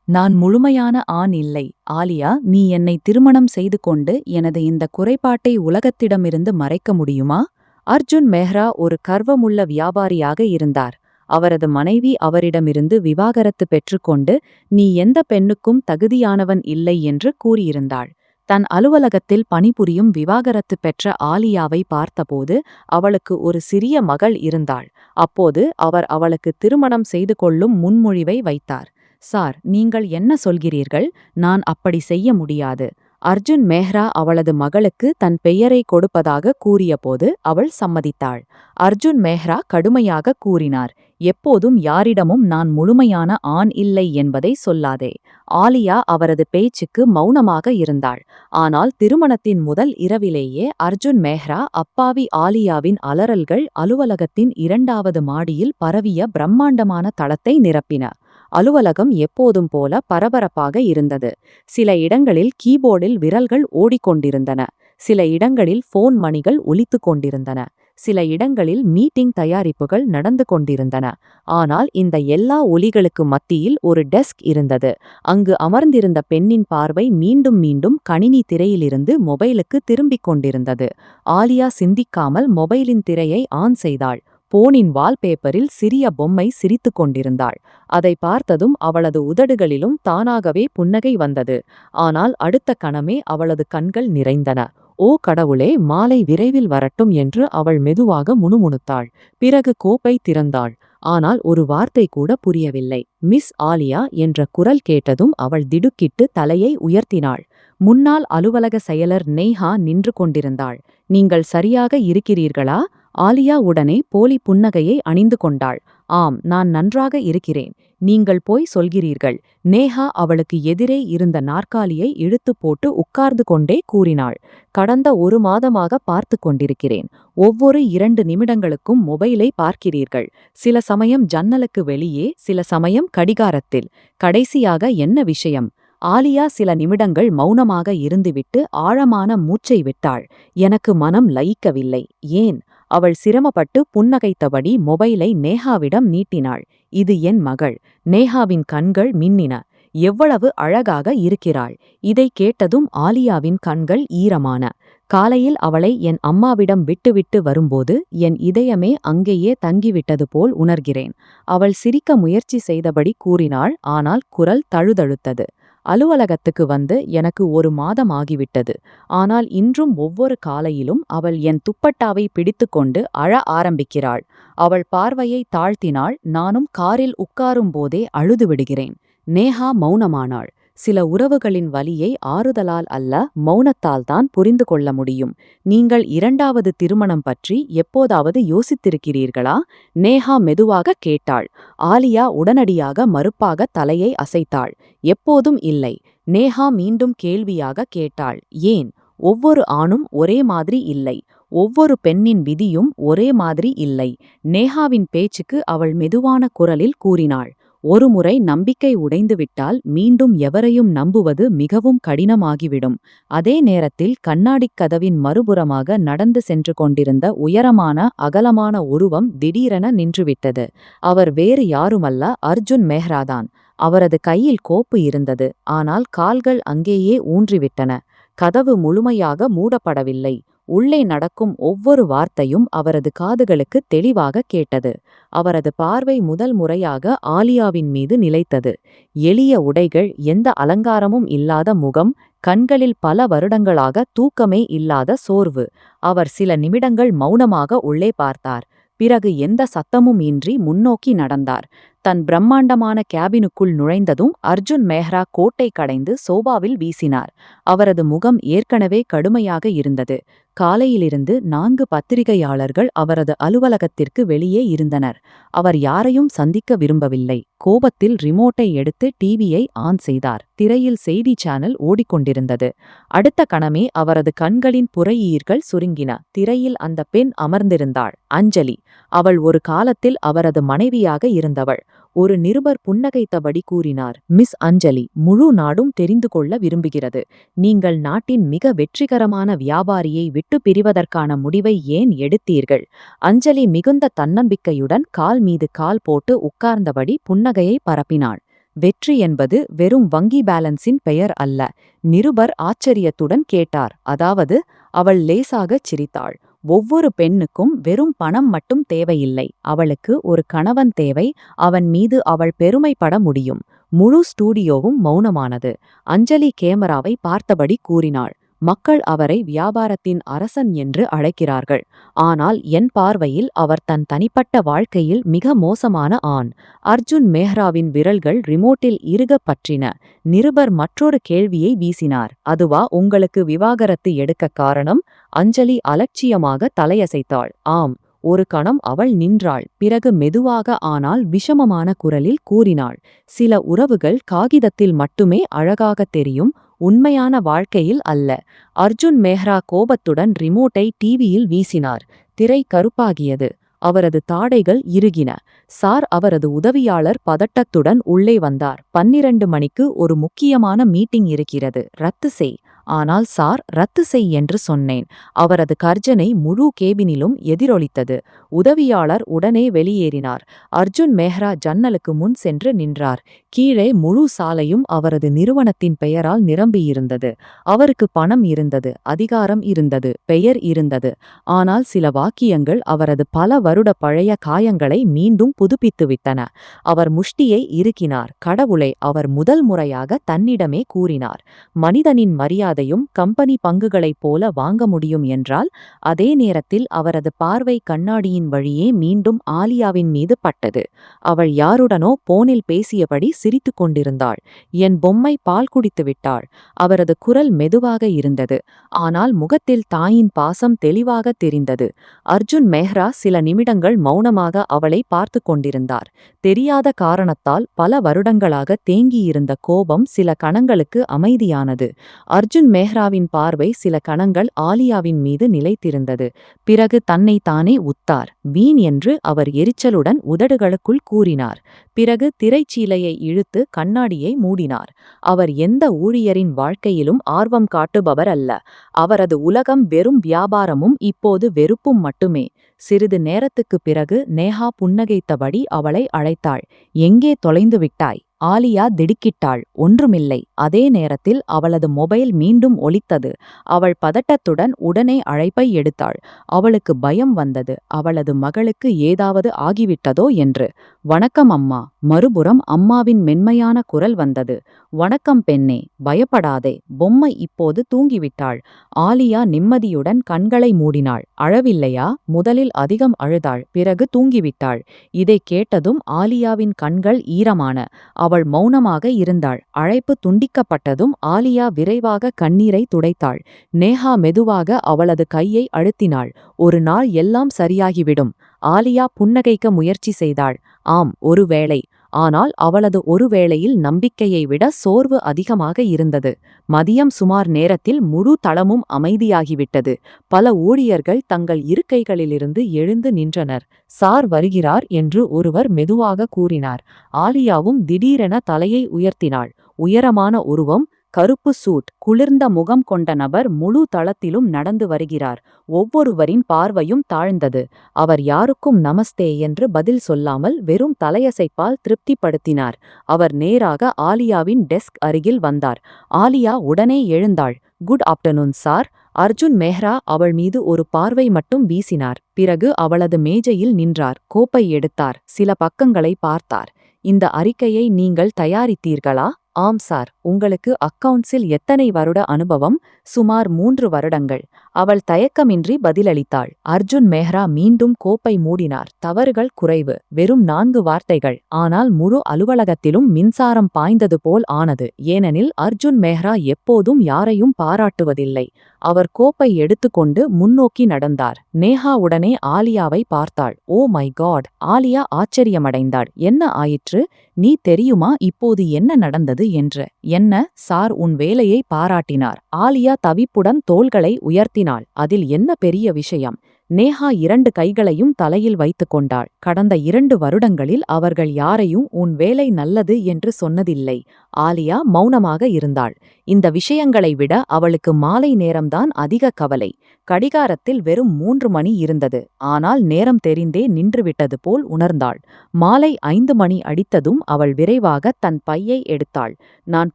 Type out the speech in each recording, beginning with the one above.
நான் முழுமையான ஆண் இல்லை. ஆலியா, நீ என்னை திருமணம் செய்து கொண்டு எனது இந்த குறைபாட்டை உலகத்திடமிருந்து மறைக்க முடியுமா? அர்ஜுன் மெஹ்ரா ஒரு கர்வமுள்ள வியாபாரியாக இருந்தார். அவரது மனைவி அவரிடமிருந்து விவாகரத்து பெற்றுக்கொண்டு, நீ எந்த பெண்ணுக்கும் தகுதியானவன் இல்லை என்று கூறியிருந்தாள். தன் அலுவலகத்தில் பணிபுரியும் விவாகரத்து பெற்ற ஆலியாவை பார்த்தபோது அவளுக்கு ஒரு சிறிய மகள் இருந்தாள். அப்போது அவர் அவளுக்கு திருமணம் செய்து கொள்ளும் முன்மொழிவை வைத்தார். சார், நீங்கள் என்ன சொல்கிறீர்கள்? நான் அப்படி செய்ய முடியாது. அர்ஜுன் மெஹ்ரா அவளது மகளுக்கு தன் பெயரை கொடுப்பதாக கூறியபோது அவள் சம்மதித்தாள். அர்ஜுன் மெஹ்ரா கடுமையாக கூறினார், எப்போதும் யாரிடமும் நான் முழுமையான ஆண் இல்லை என்பதை சொல்லாதே. ஆலியா அவரது பேச்சுக்கு மௌனமாக இருந்தாள். ஆனால் திருமணத்தின் முதல் இரவிலேயே அர்ஜுன் மெஹ்ரா அப்பாவி ஆலியாவின் அலறல்கள் அலுவலகத்தின் 2வது மாடியில் பரவிய பிரம்மாண்டமான தளத்தை நிரப்பின. அலுவலகம் எப்போதும் போல பரபரப்பாக இருந்தது. சில இடங்களில் கீபோர்டில் விரல்கள் ஓடிக்கொண்டிருந்தன. சில இடங்களில் போன் மணிகள் ஒலித்துக் கொண்டிருந்தன. சில இடங்களில் மீட்டிங் தயாரிப்புகள் நடந்து கொண்டிருந்தன. ஆனால் இந்த எல்லா ஒலிகளுக்கு மத்தியில் ஒரு டெஸ்க் இருந்தது. அங்கு அமர்ந்திருந்த பெண்ணின் பார்வை மீண்டும் மீண்டும் கணினி திரையிலிருந்து மொபைலுக்கு திரும்பிக் கொண்டிருந்தது. ஆலியா சிந்திக்காமல் மொபைலின் திரையை ஆன் செய்தாள். போனின் வால்பேப்பரில் சிறிய பொம்மை சிரித்துக் கொண்டிருந்தாள். அதை பார்த்ததும் அவளது உதடுகளிலும் தானாகவே புன்னகை வந்தது. ஆனால் அடுத்த கணமே அவளது கண்கள் நிறைந்தன. ஓ கடவுளே, மாலை விரைவில் வரட்டும் என்று அவள் மெதுவாக முணுமுணுத்தாள். பிறகு கோப்பை திறந்தாள். ஆனால் ஒரு வார்த்தை கூட புரியவில்லை. மிஸ் ஆலியா என்ற குரல் கேட்டதும் அவள் திடுக்கிட்டு தலையை உயர்த்தினாள். முன்னாள் அலுவலக செயலர் நேஹா நின்று கொண்டிருந்தாள். நீங்கள் சரியாக இருக்கிறீர்களா? ஆலியா உடனே போலி புன்னகையை அணிந்து கொண்டாள். ஆம், நான் நன்றாக இருக்கிறேன். நீங்கள் போய் சொல்கிறீர்கள். நேஹா அவளுக்கு எதிரே இருந்த நாற்காலியை இழுத்து போட்டு உட்கார்ந்து கொண்டே கூறினாள். கடந்த 1 மாதமாக பார்த்து கொண்டிருக்கிறேன். ஒவ்வொரு 2 நிமிடங்களுக்கும் மொபைலை பார்க்கிறீர்கள். சில சமயம் ஜன்னலுக்கு வெளியே, சில சமயம் கடிகாரத்தில். கடைசியாக என்ன விஷயம்? ஆலியா சில நிமிடங்கள் மௌனமாக இருந்துவிட்டு ஆழமான மூச்சை விட்டாள். எனக்கு மனம் லயிக்கவில்லை. ஏன்? அவள் சிரமப்பட்டு புன்னகைத்தபடி மொபைலை நேஹாவிடம் நீட்டினாள். இது என் மகள். நேஹாவின் கண்கள் மின்னின. எவ்வளவு அழகாக இருக்கிறாள்! இதை கேட்டதும் ஆலியாவின் கண்கள் ஈரமான. காலையில் அவளை என் அம்மாவிடம் விட்டுவிட்டு வரும்போது என் இதயமே அங்கேயே தங்கிவிட்டது போல் உணர்கிறேன். அவள் சிரிக்க முயற்சி செய்தபடி கூறினாள். ஆனால் குரல் தழுதழுத்தது. அலுவலகத்துக்கு வந்து எனக்கு 1 மாதம் ஆகிவிட்டது. ஆனால் இன்றும் ஒவ்வொரு காலையிலும் அவள் என் துப்பட்டாவை பிடித்துக்கொண்டு அழ ஆரம்பிக்கிறாள். அவள் பார்வையை தாழ்த்தினாள். நானும் காரில் உட்காரும் போதே அழுது விடுகிறேன். நேஹா மௌனமானாள். சில உறவுகளின் வலியை ஆறுதலால் அல்ல, மௌனத்தால் தான் புரிந்து கொள்ள முடியும். நீங்கள் 2வது திருமணம் பற்றி எப்போதாவது யோசித்திருக்கிறீர்களா? நேஹா மெதுவாக கேட்டாள். ஆலியா உடனடியாக மறுப்பாக தலையை அசைத்தாள். எப்போதும் இல்லை. நேஹா மீண்டும் கேள்வியாக கேட்டாள். ஏன்? ஒவ்வொரு ஆணும் ஒரே மாதிரி இல்லை. ஒவ்வொரு பெண்ணின் விதியும் ஒரே மாதிரி இல்லை. நேஹாவின் பேச்சுக்கு அவள் மெதுவான குரலில் கூறினாள். ஒருமுறை நம்பிக்கை உடைந்துவிட்டால் மீண்டும் எவரையும் நம்புவது மிகவும் கடினமாகிவிடும். அதே நேரத்தில் கண்ணாடிக் கதவின் மறுபுறமாக நடந்து சென்று கொண்டிருந்த உயரமான அகலமான உருவம் திடீரென நின்றுவிட்டது. அவர் வேறு யாருமல்ல, அர்ஜுன் மெஹ்ராதான். அவரது கையில் கோப்பு இருந்தது. ஆனால் கால்கள் அங்கேயே ஊன்றிவிட்டன. கதவு முழுமையாக மூடப்படவில்லை. உள்ளே நடக்கும் ஒவ்வொரு வார்த்தையும் அவரது காதுகளுக்கு தெளிவாக கேட்டது. அவரது பார்வை முதல் முறையாக ஆலியாவின் மீது நிலைத்தது. எளிய உடைகள், எந்த அலங்காரமும் இல்லாத முகம், கண்களில் பல வருடங்களாக தூக்கமே இல்லாத சோர்வு. அவர் சில நிமிடங்கள் மௌனமாக உள்ளே பார்த்தார். பிறகு எந்த சத்தமும் இன்றி முன்னோக்கி நடந்தார். தன் பிரம்மாண்டமான கேபினுக்குள் நுழைந்ததும் அர்ஜுன் மெஹ்ரா கோட்டை கடைந்து சோபாவில் வீசினார். அவரது முகம் ஏற்கனவே கடுமையாக இருந்தது. காலையிலிருந்து 4 பத்திரிகையாளர்கள் அவரது அலுவலகத்திற்கு வெளியே இருந்தனர். அவர் யாரையும் சந்திக்க விரும்பவில்லை. கோபத்தில் ரிமோட்டை எடுத்து டிவியை ஆன் செய்தார். திரையில் செய்தி சேனல் ஓடிக்கொண்டிருந்தது. அடுத்த கணமே அவரது கண்களின் புறையீர்கள் சுருங்கின. திரையில் அந்த பெண் அமர்ந்திருந்தாள். அஞ்சலி. அவள் ஒரு காலத்தில் அவரது மனைவியாக இருந்தவள். ஒரு நிருபர் புன்னகைத்தபடி கூறினார். மிஸ் அஞ்சலி, முழு நாடும் தெரிந்து கொள்ள விரும்புகிறது. நீங்கள் நாட்டின் மிக வெற்றிகரமான வியாபாரியை விட்டு பிரிவதற்கான முடிவை ஏன் எடுத்தீர்கள்? அஞ்சலி மிகுந்த தன்னம்பிக்கையுடன் கால் மீது கால் போட்டு உட்கார்ந்தபடி புன்னகையை பரப்பினாள். வெற்றி என்பது வெறும் வங்கி பேலன்ஸின் பெயர் அல்ல. நிருபர் ஆச்சரியத்துடன் கேட்டார். அதாவது? அவள் லேசாகச் சிரித்தாள். ஒவ்வொரு பெண்ணுக்கும் வெறும் பணம் மட்டும் தேவையில்லை. அவளுக்கு ஒரு கணவன் தேவை. அவன் மீது அவள் பெருமைப்பட முடியும். முழு ஸ்டூடியோவும் மௌனமானது. அஞ்சலி கேமராவை பார்த்தபடி கூறினாள். மக்கள் அவரை வியாபாரத்தின் அரசன் என்று அழைக்கிறார்கள். ஆனால் என் பார்வையில் அவர் தன் தனிப்பட்ட வாழ்க்கையில் மிக மோசமான ஆண். அர்ஜுன் மெஹ்ராவின் விரல்கள் ரிமோட்டில் இறுகப் பற்றின. நிருபர் மற்றொரு கேள்வியை வீசினார். அதுவா உங்களுக்கு விவாகரத்து எடுக்க காரணம்? அஞ்சலி அலட்சியமாக தலையசைத்தாள். ஆம். ஒரு கணம் அவள் நின்றாள். பிறகு மெதுவாக ஆனால் விஷமமான குரலில் கூறினாள். சில உறவுகள் காகிதத்தில் மட்டுமே அழகாகத் தெரியும், உண்மையான வாழ்க்கையில் அல்ல. அர்ஜுன் மெஹ்ரா கோபத்துடன் ரிமோட்டை டிவியில் வீசினார். திரை கருப்பாகியது. அவரது தாடைகள் இறுகின. சார், அவரது உதவியாளர் பதட்டத்துடன் உள்ளே வந்தார். 12 மணிக்கு ஒரு முக்கியமான மீட்டிங் இருக்கிறது. ரத்து செய். ஆனால் சார், ரத்து செய் என்று சொன்னேன். அவரது கர்ஜனை முழு கேபினிலும் எதிரொலித்தது. உதவியாளர் உடனே வெளியேறினார். அர்ஜுன் மெஹ்ரா ஜன்னலுக்கு முன் சென்று நின்றார். கீழே முழு சாலையும் அவரது நிறுவனத்தின் பெயரால் நிரம்பியிருந்தது. அவருக்கு பணம் இருந்தது, அதிகாரம் இருந்தது, பெயர் இருந்தது. ஆனால் சில வாக்கியங்கள் அவரது பல வருட பழைய காயங்களை மீண்டும் புதுப்பித்துவிட்டன. அவர் முஷ்டியை இறுக்கினார். கடவுளே, அவர் முதல் முறையாக தன்னிடமே கூறினார், மனிதனின் மரியாதையும் கம்பெனி பங்குகளைப் போல வாங்க முடியும் என்றால். அதே நேரத்தில் அவரது பார்வை கண்ணாடியின் வழியே மீண்டும் ஆலியாவின் மீது பட்டது. அவள் யாருடனோ போனில் பேசியபடி சிரித்துக் கொண்டிருந்தாள். என் பொம்மை பால் குடித்து விட்டாள். அவரது குரல் மெதுவாக இருந்தது. ஆனால் முகத்தில் தாயின் பாசம் தெளிவாக தெரிந்தது. அர்ஜுன் மெஹ்ரா சில நிமிடங்கள் மௌனமாக அவளை பார்த்து கொண்டிருந்தார். தெரியாத காரணத்தால் பல வருடங்களாக தேங்கியிருந்த கோபம் சில கணங்களுக்கு அமைதியானது. அர்ஜுன் மெஹ்ராவின் பார்வை சில கணங்கள் ஆலியாவின் மீது நிலைத்திருந்தது. பிறகு தன்னை தானே உத்தார். வீண் என்று அவர் எரிச்சலுடன் உதடுகளுக்குள் கூறினார். பிறகு திரைச்சீலையை இழுத்து கண்ணாடியை மூடினார். அவர் எந்த ஊழியரின் வாழ்க்கையிலும் ஆர்வம் காட்டுபவர் அல்ல. அவரது உலகம் வெறும் வியாபாரமும் இப்போது வெறுப்பும் மட்டுமே. சிறிது நேரத்துக்குப் பிறகு நேஹா புன்னகைத்தபடி அவளை அழைத்தாள். எங்கே தொலைந்து விட்டாய்? ஆலியா திடுக்கிட்டாள். ஒன்றுமில்லை. அதே நேரத்தில் அவளது மொபைல் மீண்டும் ஒலித்தது. அவள் பதட்டத்துடன் உடனே அழைப்பை எடுத்தாள். அவளுக்கு பயம் வந்தது. அவளது மகளுக்கு ஏதாவது ஆகிவிட்டதோ என்று. வணக்கம் அம்மா. மறுபுறம் அம்மாவின் மென்மையான குரல் வந்தது. வணக்கம் பெண்ணே, பயப்படாதே. பொம்மை இப்போது தூங்கிவிட்டாள். ஆலியா நிம்மதியுடன் கண்களை மூடினாள். அழவில்லையா? முதலில் அதிகம் அழுதாள், பிறகு தூங்கிவிட்டாள். இதை கேட்டதும் ஆலியாவின் கண்கள் ஈரமான. அவள் மௌனமாக இருந்தாள். அழைப்பு துண்டிக்கப்பட்டதும் ஆலியா விரைவாக கண்ணீரை துடைத்தாள். நேஹா மெதுவாக அவளது கையை அழுத்தினாள். ஒரு நாள் எல்லாம் சரியாகிவிடும். ஆலியா புன்னகைக்க முயற்சி செய்தாள். ஆம், ஒருவேளை. ஆனால் அவளது ஒருவேளையில் நம்பிக்கையை விட சோர்வு அதிகமாக இருந்தது. மதியம் சுமார் நேரத்தில் முழு தளமும் அமைதியாகிவிட்டது. பல ஊழியர்கள் தங்கள் இருக்கைகளிலிருந்து எழுந்து நின்றனர். சார் வருகிறார் என்று ஒருவர் மெதுவாக கூறினார். ஆலியாவும் திடீரென தலையை உயர்த்தினாள். உயரமான உருவம், கருப்பு சூட், குளிர்ந்த முகம் கொண்ட நபர் முழு தளத்திலும் நடந்து வருகிறார். ஒவ்வொருவரின் பார்வையும் தாழ்ந்தது. அவர் யாருக்கும் நமஸ்தே என்று பதில் சொல்லாமல் வெறும் தலையசைப்பால் திருப்திப்படுத்தினார். அவர் நேராக ஆலியாவின் டெஸ்க் அருகில் வந்தார். ஆலியா உடனே எழுந்தாள். Good afternoon sir. Arjun Mehra அவள் மீது ஒரு பார்வை மட்டும் வீசினார். பிறகு அவளது மேஜையில் நின்றார். கோப்பை எடுத்தார். சில பக்கங்களை பார்த்தார். இந்த அறிக்கையை நீங்கள் தயாரித்தீர்களா? ஆம் சார். உங்களுக்கு அக்கவுண்ட்ஸில் எத்தனை வருட அனுபவம்? சுமார் 3 வருடங்கள். அவள் தயக்கமின்றி பதிலளித்தாள். அர்ஜுன் மெஹ்ரா மீண்டும் கோப்பை மூடினார். தவறுகள் குறைவு. வெறும் 4 வார்த்தைகள். ஆனால் முழு அலுவலகத்திலும் மின்சாரம் பாய்ந்தது போல் ஆனது. ஏனெனில் அர்ஜுன் மெஹ்ரா எப்போதும் யாரையும் பாராட்டுவதில்லை. அவர் கோப்பை எடுத்துக்கொண்டு முன்னோக்கி நடந்தார். நேஹா உடனே ஆலியாவை பார்த்தாள். Oh my god! ஆலியா ஆச்சரியமடைந்தாள். என்ன ஆயிற்று? நீ தெரியுமா இப்போது என்ன நடந்தது என்று? என்ன சார், உன் வேலையை பாராட்டினார். ஆலியா தவிப்புடன் தோள்களை உயர்த்தினாள். அதில் என்ன பெரிய விஷயம்? நேஹா 2 கைகளையும் தலையில் வைத்துக் கொண்டாள். கடந்த 2 வருடங்களில் அவர்கள் யாரையும் உன் வேலை நல்லது என்று சொன்னதில்லை. ஆலியா மௌனமாக இருந்தாள். இந்த விஷயங்களை விட அவளுக்கு மாலை நேரம்தான் அதிக கவலை. கடிகாரத்தில் வெறும் 3 மணி இருந்தது. ஆனால் நேரம் தெரிந்தே நின்றுவிட்டது போல் உணர்ந்தாள். மாலை 5 மணி அடித்ததும் அவள் விரைவாக தன் பையை எடுத்தாள். நான்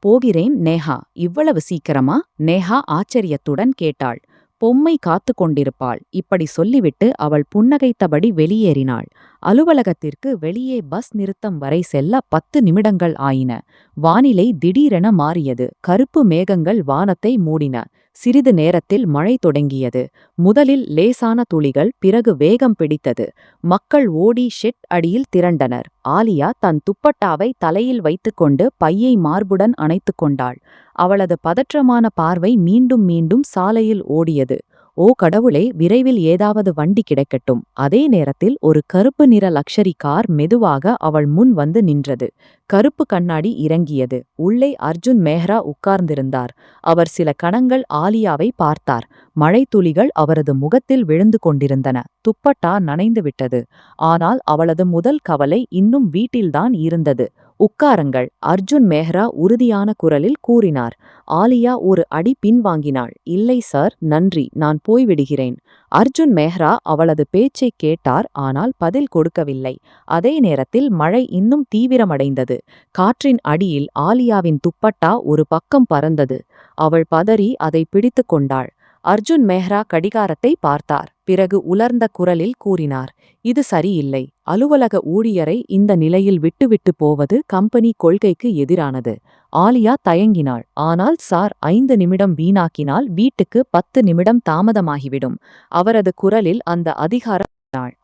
போகிறேன் நேஹா. இவ்வளவு சீக்கிரமா? நேஹா ஆச்சரியத்துடன் கேட்டாள். பொம்மை காத்து கொண்டிருப்பாள். இப்படி சொல்லிவிட்டு அவள் புன்னகைத்தபடி வெளியேறினாள். அலுவலகத்திற்கு வெளியே பஸ் நிறுத்தம் வரை செல்ல 10 நிமிடங்கள் ஆயின. வானிலை திடீரென மாறியது. கருப்பு மேகங்கள் வானத்தை மூடின. சிறிது நேரத்தில் மழை தொடங்கியது. முதலில் லேசான துளிகள், பிறகு வேகம் பிடித்தது. மக்கள் ஓடி ஷெட் அடியில் திரண்டனர். ஆலியா தன் துப்பட்டாவை தலையில் வைத்துக்கொண்டு பையை மார்புடன் அணைத்துக் கொண்டாள். அவளது பதற்றமான பார்வை மீண்டும் மீண்டும் சாலையில் ஓடியது. ஓ கடவுளே, விரைவில் ஏதாவது வண்டி கிடைக்கட்டும். அதே நேரத்தில் ஒரு கருப்பு நிற லக்ஷரி கார் மெதுவாக அவள் முன் வந்து நின்றது. கருப்பு கண்ணாடி இறங்கியது. உள்ளே அர்ஜுன் மெஹ்ரா உட்கார்ந்திருந்தார். அவர் சில கணங்கள் ஆலியாவை பார்த்தார். மழைத்துளிகள் அவரது முகத்தில் விழுந்து கொண்டிருந்தன. துப்பட்டா நனைந்து விட்டது. ஆனால் அவளது முதல் கவலை இன்னும் வீட்டில்தான் இருந்தது. உட்காருங்கள், அர்ஜுன் மெஹ்ரா உறுதியான குரலில் கூறினார். ஆலியா ஒரு அடி பின்வாங்கினாள். இல்லை சார், நன்றி, நான் போய்விடுகிறேன். அர்ஜுன் மெஹ்ரா அவளது பேச்சைக் கேட்டார். ஆனால் பதில் கொடுக்கவில்லை. அதே நேரத்தில் மழை இன்னும் தீவிரமடைந்தது. காற்றின் அடியில் ஆலியாவின் துப்பட்டா ஒரு பக்கம் பறந்தது. அவள் பதறி அதை பிடித்து கொண்டாள். அர்ஜுன் மெஹ்ரா கடிகாரத்தை பார்த்தார். பிறகு உலர்ந்த குரலில் கூறினார். இது சரியில்லை. அலுவலக ஊழியரை இந்த நிலையில் விட்டுவிட்டு போவது கம்பெனி கொள்கைக்கு எதிரானது. ஆலியா தயங்கினாள். ஆனால் சார், 5 நிமிடம் வீணாக்கினால் வீட்டுக்கு 10 நிமிடம் தாமதமாகிவிடும். அவரது குரலில் அந்த அதிகாரம்.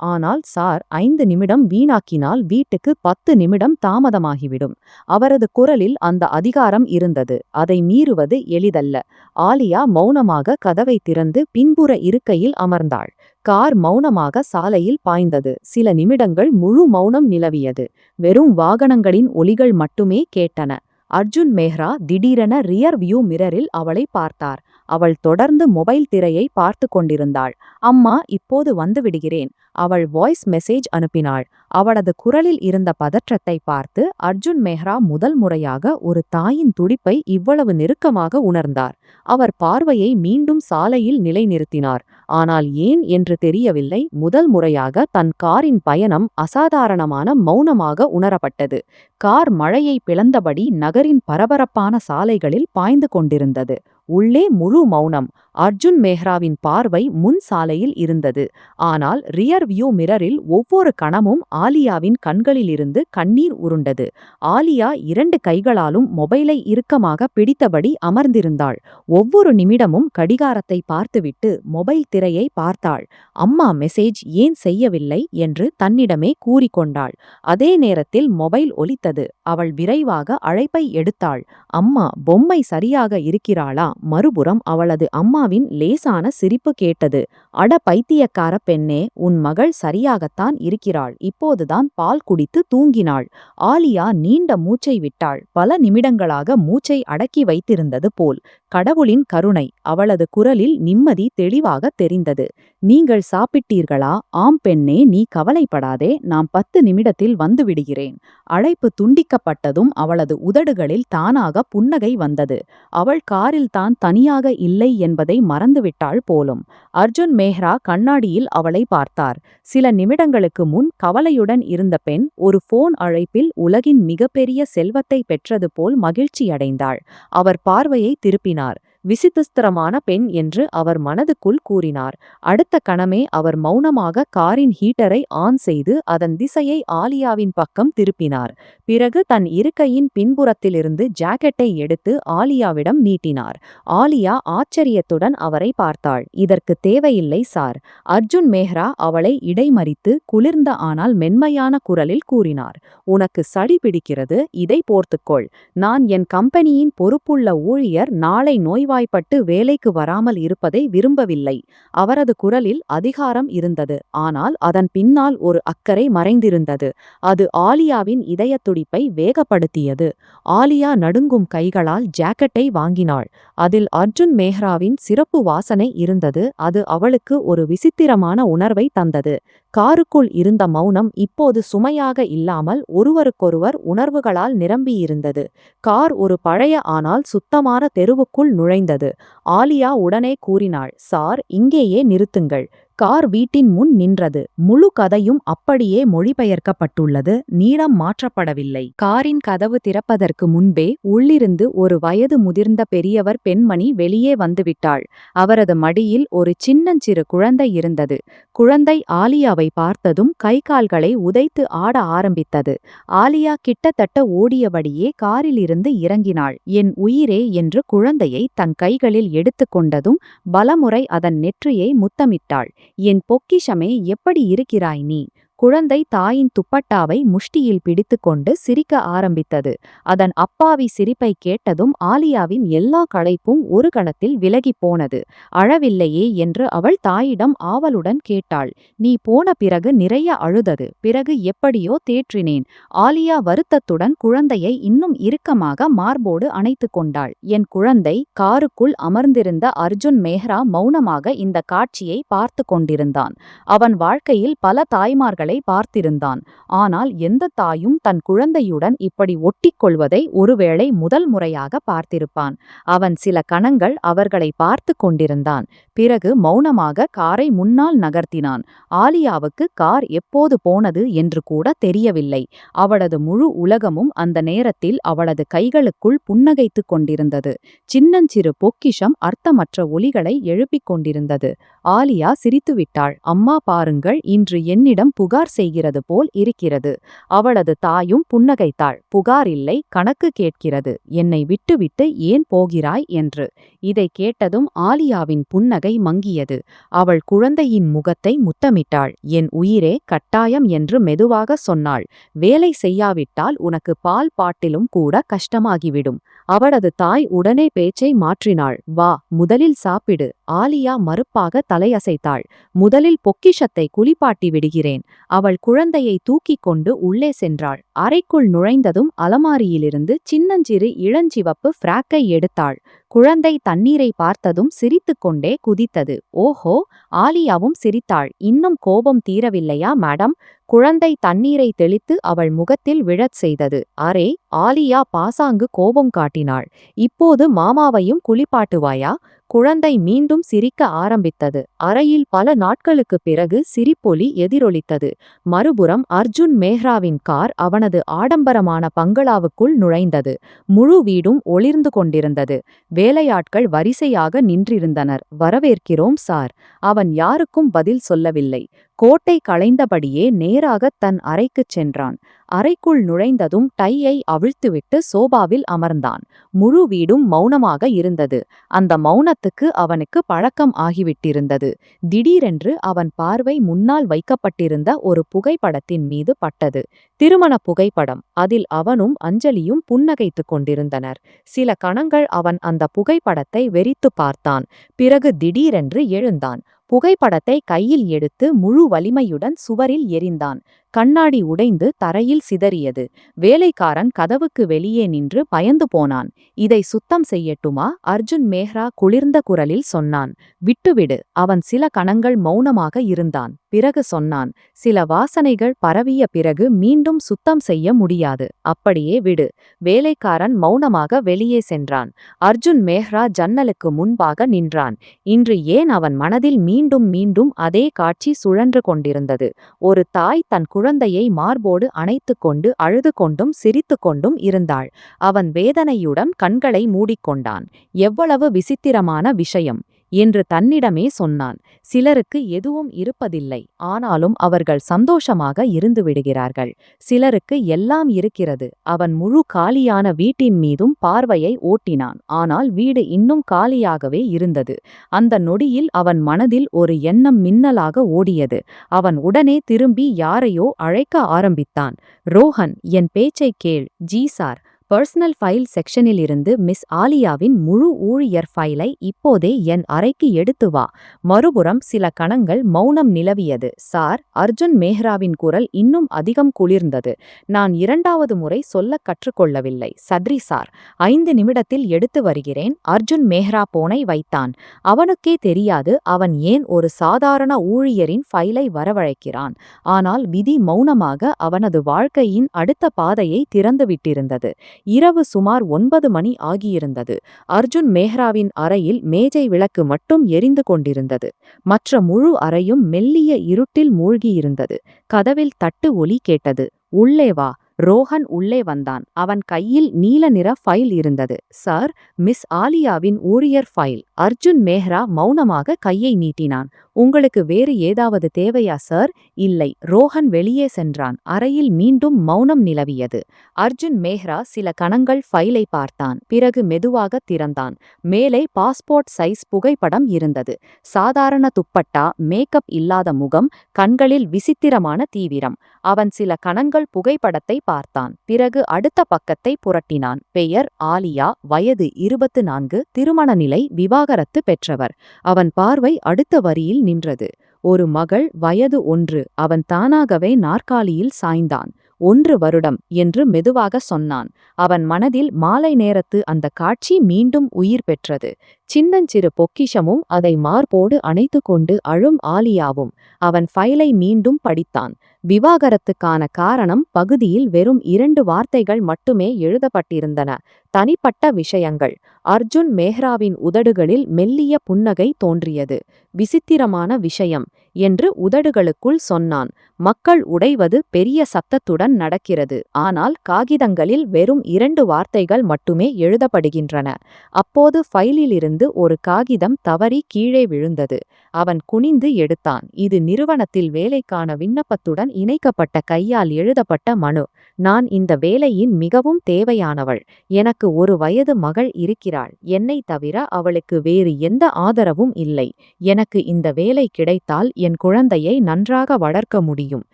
ஆனால் சார், 5 நிமிடம் வீணாக்கினால் வீட்டுக்கு 10 நிமிடம் தாமதமாகிவிடும். அவரது குரலில் அந்த அதிகாரம் இருந்தது. அதை மீறுவது எளிதல்ல. ஆலியா மௌனமாக கதவை திறந்து பின்புற இருக்கையில் அமர்ந்தாள். கார் மௌனமாக சாலையில் பாய்ந்தது. சில நிமிடங்கள் முழு மௌனம் நிலவியது. வெறும் வாகனங்களின் ஒலிகள் மட்டுமே கேட்டன. அர்ஜுன் மெஹ்ரா திடீரென ரியர் வியூ மிரரில் அவளை பார்த்தார். அவள் தொடர்ந்து மொபைல் திரையை பார்த்து கொண்டிருந்தாள். அம்மா, இப்போது வந்துவிடுகிறேன். அவள் வாய்ஸ் மெசேஜ் அனுப்பினாள். அவளது குரலில் இருந்த பதற்றத்தை பார்த்து அர்ஜுன் மெஹ்ரா முதல் முறையாக ஒரு தாயின் துடிப்பை இவ்வளவு நெருக்கமாக உணர்ந்தார். அவர் பார்வையை மீண்டும் சாலையில் நிலைநிறுத்தினார். ஆனால் ஏன் என்று தெரியவில்லை. முதல் முறையாக தன் காரின் பயணம் அசாதாரணமான மௌனமாக உணரப்பட்டது. கார் மழையை பிளந்தபடி நகரின் பரபரப்பான சாலைகளில் பாய்ந்து கொண்டிருந்தது. உள்ளே முழு மௌனம். அர்ஜுன் மெஹ்ராவின் பார்வை முன் சாலையில் இருந்தது. ஆனால் ரியர் வியூ மிரரில் ஒவ்வொரு கணமும் ஆலியாவின் கண்களிலிருந்து கண்ணீர் உருண்டது. ஆலியா 2 கைகளாலும் மொபைலை இறுக்கமாக பிடித்தபடி அமர்ந்திருந்தாள். ஒவ்வொரு நிமிடமும் கடிகாரத்தை பார்த்துவிட்டு மொபைல் திரையை பார்த்தாள். அம்மா மெசேஜ் ஏன் செய்யவில்லை என்று தன்னிடமே கூறிக்கொண்டாள். அதே நேரத்தில் மொபைல் ஒலித்தது. அவள் விரைவாக அழைப்பை எடுத்தாள். அம்மா, பொம்மை சரியாக இருக்கிறாளா? மறுபுறம் அவளது அம்மாவின் லேசான சிரிப்பு கேட்டது. அட பைத்தியக்கார பெண்ணே, உன் மகள் சரியாகத்தான் இருக்கிறாள். இப்போதுதான் பால் குடித்து தூங்கினாள். ஆலியா நீண்ட மூச்சை விட்டாள். பல நிமிடங்களாக மூச்சை அடக்கி வைத்திருந்தது போல். கடவுளின் கருணை. அவளது குரலில் நிம்மதி தெளிவாக தெரிந்தது. நீங்கள் சாப்பிட்டீர்களா? ஆம் பெண்ணே, நீ கவலைப்படாதே, நான் 10 நிமிடத்தில் வந்துவிடுகிறேன். அழைப்பு துண்டிக்கப்பட்டதும் அவளது உதடுகளில் தானாக புன்னகை வந்தது. அவள் காரில் தான் தனியாக இல்லை என்பதை மறந்துவிட்டாள் போலும். அர்ஜுன் மெஹ்ரா கண்ணாடியில் அவளை பார்த்தார். சில நிமிடங்களுக்கு முன் கவலையுடன் இருந்த பெண் ஒரு போன் அழைப்பில் உலகின் மிகப்பெரிய செல்வத்தை பெற்றது போல் மகிழ்ச்சியடைந்தாள். அவர் பார்வையை திருப்பினார். விசித்திரமான பெண் என்று அவர் மனதுக்குள் கூறினார். அடுத்த கணமே அவர் மௌனமாக காரின் ஹீட்டரை ஆன் செய்து அதன் திசையை ஆலியாவின் பக்கம் திருப்பினார். பிறகு தன் இருக்கையின் பின்புறத்திலிருந்து ஜாக்கெட்டை எடுத்து ஆலியாவிடம் நீட்டினார். ஆலியா ஆச்சரியத்துடன் அவரை பார்த்தாள். இதற்கு தேவையில்லை சார். அர்ஜுன் மெஹ்ரா அவளை இடைமறித்து குளிர்ந்த ஆனால் மென்மையான குரலில் கூறினார். உனக்கு சளி பிடிக்கிறது, இதை போர்த்துக்கொள். நான் என் கம்பெனியின் பொறுப்புள்ள ஊழியர். நாளை நோய்வாய் நோய்வாய்ப்பட்டு வேலைக்கு வராமல் இருப்பதை விரும்பவில்லை. அவரது குரலில் அதிகாரம் இருந்தது, ஆனால் அதன் பின்னால் ஒரு அக்கறை மறைந்திருந்தது. அது ஆலியாவின் இதயத் துடிப்பை வேகப்படுத்தியது. ஆலியா நடுங்கும் கைகளால் ஜாக்கெட்டை வாங்கினாள். அதில் அர்ஜுன் மேஹ்ராவின் சிறப்பு வாசனை இருந்தது. அது அவளுக்கு ஒரு விசித்திரமான உணர்வை தந்தது. காருக்குள் இருந்த மௌனம் இப்போது சுமையாக இல்லாமல் ஒருவருக்கொருவர் உணர்வுகளால் நிரம்பியிருந்தது. கார் ஒரு பழைய ஆனால் சுத்தமான தெருவுக்குள் நுழைந்தது. ஆலியா உடனே கூறினாள், "சார், இங்கேயே நிறுத்துங்கள்." கார் வீட்டின் முன் நின்றது. முழு கதையும் அப்படியே மொழிபெயர்க்கப்பட்டுள்ளது, நீளம் மாற்றப்படவில்லை. காரின் கதவு திறப்பதற்கு முன்பே உள்ளிருந்து ஒரு வயது முதிர்ந்த பெரியவர் பெண்மணி வெளியே வந்துவிட்டாள். அவரது மடியில் ஒரு சின்னஞ்சிறு குழந்தை இருந்தது. குழந்தை ஆலியாவை பார்த்ததும் கை கால்களை உதைத்து ஆட ஆரம்பித்தது. ஆலியா கிட்டத்தட்ட ஓடியபடியே காரிலிருந்து இறங்கினாள். "என் உயிரே" என்று குழந்தையை தன் கைகளில் எடுத்துக்கொண்டதும் பலமுறை அதன் நெற்றியை முத்தமிட்டாள். "என் பொக்கிஷமே, எப்படி இருக்கிறாய் நீ?" குழந்தை தாயின் துப்பட்டாவை முஷ்டியில் பிடித்துக்கொண்டு சிரிக்க ஆரம்பித்தது. அதன் அப்பாவி சிரிப்பை கேட்டதும் ஆலியாவின் எல்லா களைப்பும் ஒரு கணத்தில் விலகிப் போனது. "அழவில்லையே?" என்று அவள் தாயிடம் ஆவலுடன் கேட்டாள். "நீ போன பிறகு நிறைய அழுதது. பிறகு எப்படியோ தேற்றினேன்." ஆலியா வருத்தத்துடன் குழந்தையை இன்னும் இறுக்கமாக மார்போடு அணைத்து கொண்டாள். "என் குழந்தை." காருக்குள் அமர்ந்திருந்த அர்ஜுன் மேஹ்ரா மௌனமாக இந்த காட்சியை பார்த்து கொண்டிருந்தான். அவன் வாழ்க்கையில் பல தாய்மார்கள் பார்த்திருந்தான். ஆனால் எந்த தாயும் தன் குழந்தையுடன் இப்படி ஒட்டிக்கொள்வதை ஒருவேளை முதல் முறையாக பார்த்திருப்பான். அவன் சில கணங்கள் அவர்களை பார்த்து கொண்டிருந்தான். பிறகு மௌனமாக காரை முன்னால் நகர்த்தினான். ஆலியாவுக்கு கார் எப்போது போனது என்று கூட தெரியவில்லை. அவளது முழு உலகமும் அந்த நேரத்தில் அவளது கைகளுக்குள் புன்னகைத்துக் கொண்டிருந்தது. சின்னஞ்சிறு பொக்கிஷம் அர்த்தமற்ற ஒலிகளை எழுப்பிக் கொண்டிருந்தது. ஆலியா சிரித்துவிட்டாள். "அம்மா, பாருங்கள், இன்று என்னிடம் புகார் செய்கிறது போல் இருக்கிறது." அவளது தாயும் புன்னகைத்தாள். "புகார் இல்லை, கணக்கு கேட்கிறது. என்னை விட்டுவிட்டு ஏன் போகிறாய்?" என்று. இதை கேட்டதும் ஆலியாவின் புன்னகை மங்கியது. அவள் குழந்தையின் முகத்தை முத்தமிட்டாள். "என் உயிரே, கட்டாயம்" என்று மெதுவாக சொன்னாள். "வேலை செய்யாவிட்டால் உனக்கு பால் பாட்டிலும் கூட கஷ்டமாகிவிடும்." அவளது தாய் உடனே பேச்சை மாற்றினாள். "வா, முதலில் சாப்பிடு." ஆலியா மறுப்பாக தலையசைத்தாள். "முதலில் பொக்கிஷத்தை குளிப்பாட்டி விடுகிறேன்." அவள் குழந்தையை தூக்கிக் கொண்டு உள்ளே சென்றாள். அறைக்குள் நுழைந்ததும் அலமாரியிலிருந்து சின்னஞ்சிறு இளஞ்சிவப்பு ஃப்ராக்கை எடுத்தாள். குழந்தை தண்ணீரை பார்த்ததும் சிரித்துக்கொண்டே குதித்தது. "ஓஹோ!" ஆலியாவும் சிரித்தாள். "இன்னும் கோபம் தீரவில்லையா மேடம்?" குழந்தை தண்ணீரை தெளித்து அவள் முகத்தில் விழச் செய்தது. "அரே!" ஆலியா பாசாங்கு கோபம் காட்டினாள். "இப்போது மாமாவையும் குளிப்பாட்டுவாயா?" குழந்தை மீண்டும் சிரிக்க ஆரம்பித்தது. அறையில் பல நாட்களுக்குப் பிறகு சிரிப்பொலி எதிரொலித்தது. மறுபுறம் அர்ஜுன் மேஹ்ராவின் கார் அவனது ஆடம்பரமான பங்களாவுக்குள் நுழைந்தது. முழு வீடும் ஒளிர்ந்து கொண்டிருந்தது. வேலையாட்கள் வரிசையாக நின்றிருந்தனர். "வரவேற்கிறோம் சார்." அவன் யாருக்கும் பதில் சொல்லவில்லை. கோட்டை களைந்தபடியே நேராகத் தன் அறைக்குச் சென்றான். அறைக்குள் நுழைந்ததும் டையை அவிழ்த்துவிட்டு சோபாவில் அமர்ந்தான். முழு வீடும் மௌனமாக இருந்தது. அந்த மௌனத்துக்கு அவனுக்கு பழக்கம் ஆகிவிட்டிருந்தது. திடீரென்று அவன் பார்வை முன்னால் வைக்கப்பட்டிருந்த ஒரு புகைப்படத்தின் மீது பட்டது. திருமண புகைப்படம். அதில் அவனும் அஞ்சலியும் புன்னகைத்துக் கொண்டிருந்தனர். சில கணங்கள் அவன் அந்த புகைப்படத்தை வெறித்து பார்த்தான். பிறகு திடீரென்று எழுந்தான். புகைப்படத்தை கையில் எடுத்து முழு வலிமையுடன் சுவரில் எறிந்தான். கண்ணாடி உடைந்து தரையில் சிதறியது. வேலைக்காரன் கதவுக்கு வெளியே நின்று பயந்து போனான். "இதை சுத்தம் செய்யட்டுமா?" அர்ஜுன் மேஹ்ரா குளிர்ந்த குரலில் சொன்னான். "விட்டுவிடு." அவன் சில கணங்கள் மௌனமாக இருந்தான். பிறகு சொன்னான், "சில வாசனைகள் பரவிய பிறகு மீண்டும் சுத்தம் செய்ய முடியாது. அப்படியே விடு." வேலைக்காரன் மௌனமாக வெளியே சென்றான். அர்ஜுன் மேஹ்ரா ஜன்னலுக்கு முன்பாக நின்றான். இன்று ஏன் அவன் மனதில் மீண்டும் மீண்டும் அதே காட்சி சுழன்று கொண்டிருந்தது. ஒரு தாய் தன் குழந்தையை மார்போடு அணைத்துக் கொண்டு அழுது கொண்டும் சிரித்து கொண்டும் இருந்தாள். அவன் வேதனையுடன் கண்களை மூடிக்கொண்டான். "எவ்வளவு விசித்திரமான விஷயம்" என்று தன்னிடமே சொன்னான். "சிலருக்கு எதுவும் இருப்பதில்லை, ஆனாலும் அவர்கள் சந்தோஷமாக இருந்து விடுகிறார்கள். சிலருக்கு எல்லாம் இருக்கிறது." அவன் முழு காலியான வீட்டின் மீதும் பார்வையை ஓட்டினான். ஆனால் வீடு இன்னும் காலியாகவே இருந்தது. அந்த நொடியில் அவன் மனதில் ஒரு எண்ணம் மின்னலாக ஓடியது. அவன் உடனே திரும்பி யாரையோ அழைக்க ஆரம்பித்தான். "ரோஹன், என் பேச்சைக் கேள்." "G sir." பர்சனல் ஃபைல் செக்ஷனில் இருந்து மிஸ் ஆலியாவின் முழு ஊழியர் ஃபைலை இப்போதே என் அறைக்கு எடுத்து வா. மறுபுறம் சில கணங்கள் மௌனம் நிலவியது. சார், அர்ஜுன் மேஹ்ராவின் குரல் இன்னும் அதிகம் குளிர்ந்தது. நான் இரண்டாவது முறை சொல்லக் கற்றுக்கொள்ளவில்லை சத்ரி சார். 5 நிமிடத்தில் எடுத்து வருகிறேன். அர்ஜுன் மேஹ்ரா போனை வைத்தான். அவனுக்கே தெரியாது அவன் ஏன் ஒரு சாதாரண ஊழியரின் ஃபைலை வரவழைக்கிறான். ஆனால் விதி மௌனமாக அவனது வாழ்க்கையின் அடுத்த பாதையை திறந்துவிட்டிருந்தது. இரவு சுமார் 9 மணி ஆகியிருந்தது. அர்ஜுன் மேஹ்ராவின் அறையில் மேஜை விளக்கு மட்டும் எரிந்து கொண்டிருந்தது. மற்ற முழு அறையும் மெல்லிய இருட்டில் மூழ்கியிருந்தது. கதவில் தட்டு ஒலி கேட்டது. உள்ளே வா. ரோஹன் உள்ளே வந்தான். அவன் கையில் நீல நிற ஃபைல் இருந்தது. சார், மிஸ் ஆலியாவின் ஊழியர் ஃபைல். அர்ஜுன் மேஹ்ரா மௌனமாக கையை நீட்டினான். உங்களுக்கு வேறு ஏதாவது தேவையா சார்? இல்லை. ரோஹன் வெளியே சென்றான். அறையில் மீண்டும் மௌனம் நிலவியது. அர்ஜுன் மேஹ்ரா சில கணங்கள் ஃபைலை பார்த்தான். பிறகு மெதுவாக திறந்தான். மேலே பாஸ்போர்ட் சைஸ் புகைப்படம் இருந்தது. சாதாரண துப்பட்டா, மேக்கப் இல்லாத முகம், கண்களில் விசித்திரமான தீவிரம். அவன் சில கணங்கள் புகைப்படத்தை பார்த்தான். பிறகு அடுத்த பக்கத்தை புரட்டினான். பெயர் ஆலியா, வயது 24, திருமண நிலை விவாகரத்து பெற்றவர். அவன் பார்வை அடுத்த வரியில் நின்றது. ஒரு மகள், வயது 1. அவன் தானாகவே நாற்காலியில் சாய்ந்தான். 1 வருடம் என்று மெதுவாக சொன்னான். அவன் மனதில் மாலை நேரத்து அந்த காட்சி மீண்டும் உயிர் பெற்றது. சின்னஞ்சிறு பொக்கிஷமும் அதை மார்போடு அணைத்து கொண்டு அழும் ஆலியாவும். அவன் ஃபைலை மீண்டும் படித்தான். விவாகரத்துக்கான காரணம் பகுதியில் வெறும் 2 வார்த்தைகள் மட்டுமே எழுதப்பட்டிருந்தன. தனிப்பட்ட விஷயங்கள். அர்ஜுன் மேஹ்ராவின் உதடுகளில் மெல்லிய புன்னகை தோன்றியது. விசித்திரமான விஷயம் என்று உதடுகளுக்குள் சொன்னான். மக்கள் உடைவது பெரிய சத்தத்துடன் நடக்கிறது. ஆனால் காகிதங்களில் வெறும் 2 வார்த்தைகள் மட்டுமே எழுதப்படுகின்றன. அப்போது ஃபைலிலிருந்து ஒரு காகிதம் தவறி கீழே விழுந்தது. அவன் குனிந்து எடுத்தான். இது நிறுவனத்தில் வேலைக்கான விண்ணப்பத்துடன் இணைக்கப்பட்ட கையால் எழுதப்பட்ட மனு. நான் இந்த வேலையின் மிகவும் தேவையானவள். எனக்கு 1 வயது மகள் இருக்கிறாள். என்னை தவிர அவளுக்கு வேறு எந்த ஆதரவும் இல்லை. எனக்கு இந்த வேலை கிடைத்தால் என் குழந்தையை நன்றாக வளர்க்க முடியும்.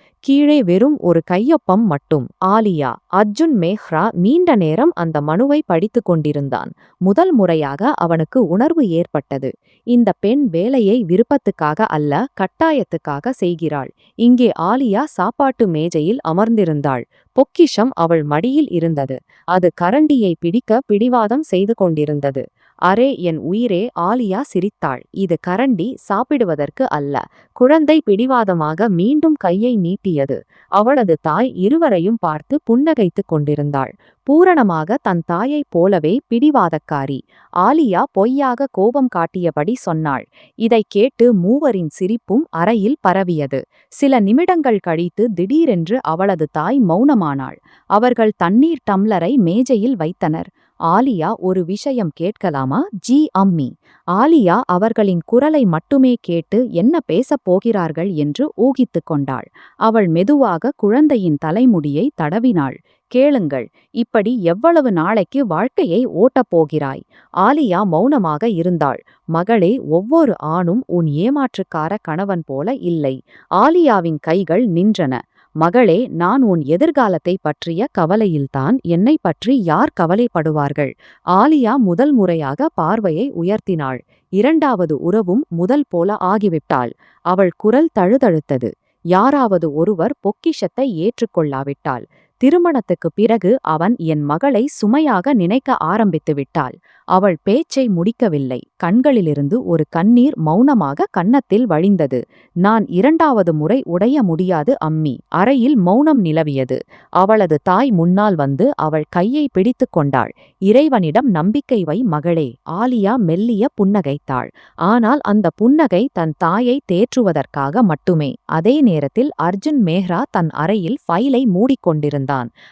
கீழே வெறும் ஒரு கையொப்பம் மட்டும். ஆலியா. அர்ஜுன் மேஹ்ரா நீண்ட நேரம் அந்த மனுவை படித்துக் கொண்டிருந்தான். முதல் முறையாக அவனுக்கு உணர்வு ஏற்பட்டது. இந்த பெண் வேலையை விருப்பத்துக்காக அல்ல, கட்டாயத்துக்காக செய்கிறாள். இங்கே ஆலியா சாப்பாட்டு மேஜையில் அமர்ந்திருந்தாள். பொக்கிஷம் அவள் மடியில் இருந்தது. அது கரண்டியை பிடிக்க பிடிவாதம் செய்து கொண்டிருந்தது. அரே என் உயிரே! ஆலியா சிரித்தாள். இது கரண்டி, சாப்பிடுவதற்கு அல்ல. குழந்தை பிடிவாதமாக மீண்டும் கையை நீட்டியது. அவளது தாய் இருவரையும் பார்த்து புன்னகைத்துக் கொண்டிருந்தாள். பூரணமாக தன் தாயைப் போலவே பிடிவாதக்காரி. ஆலியா பொய்யாக கோபம் காட்டியபடி சொன்னாள். இதைக் கேட்டு மூவரின் சிரிப்பும் அறையில் பரவியது. சில நிமிடங்கள் கழித்து திடீரென்று அவளது தாய் மௌனமானாள். அவர்கள் தண்ணீர் டம்ளரை மேஜையில் வைத்தனர். ஆலியா, ஒரு விஷயம் கேட்கலாமா? ஜி அம்மி. ஆலியா அவர்களின் குரலை மட்டுமே கேட்டு என்ன பேசப் போகிறார்கள் என்று ஊகித்துக் கொண்டாள். அவள் மெதுவாக குழந்தையின் தலைமுடியை தடவினாள். கேளுங்கள். இப்படி எவ்வளவு நாளைக்கு வாழ்க்கையை ஓட்டப் போகிறாய்? ஆலியா மௌனமாக இருந்தாள். மகளே, ஒவ்வொரு ஆணும் உன் ஏமாற்றுக்கார கணவன் போல இல்லை. ஆலியாவின் கைகள் நின்றன. மகளே, நான் உன் எதிர்காலத்தை பற்றிய கவலையில்தான். என்னை பற்றி யார் கவலைப்படுவார்கள்? ஆலியா முதல் முறையாக பார்வையை உயர்த்தினாள். இரண்டாவது உறவும் முதல் போல ஆகிவிட்டாள். அவள் குரல் தழுதழுத்தது. யாராவது ஒருவர் பொக்கிஷத்தை ஏற்றுக்கொள்ளாவிட்டால், திருமணத்துக்குப் பிறகு அவன் என் மகளை சுமையாக நினைக்க ஆரம்பித்து விட்டாள். அவள் பேச்சை முடிக்கவில்லை. கண்களிலிருந்து ஒரு கண்ணீர் மௌனமாக கன்னத்தில் வழிந்தது. நான் இரண்டாவது முறை உடைய முடியாது அம்மி. அறையில் மௌனம் நிலவியது. அவளது தாய் முன்னால் வந்து அவள் கையை பிடித்து கொண்டாள். இறைவனிடம் நம்பிக்கை வை மகளே. ஆலியா மெல்லிய புன்னகைத்தாள். ஆனால் அந்த புன்னகை தன் தாயை தேற்றுவதற்காக மட்டுமே. அதே நேரத்தில் அர்ஜுன் மேஹ்ரா தன் அறையில் ஃபைலை மூடிக்கொண்டிருந்தான்.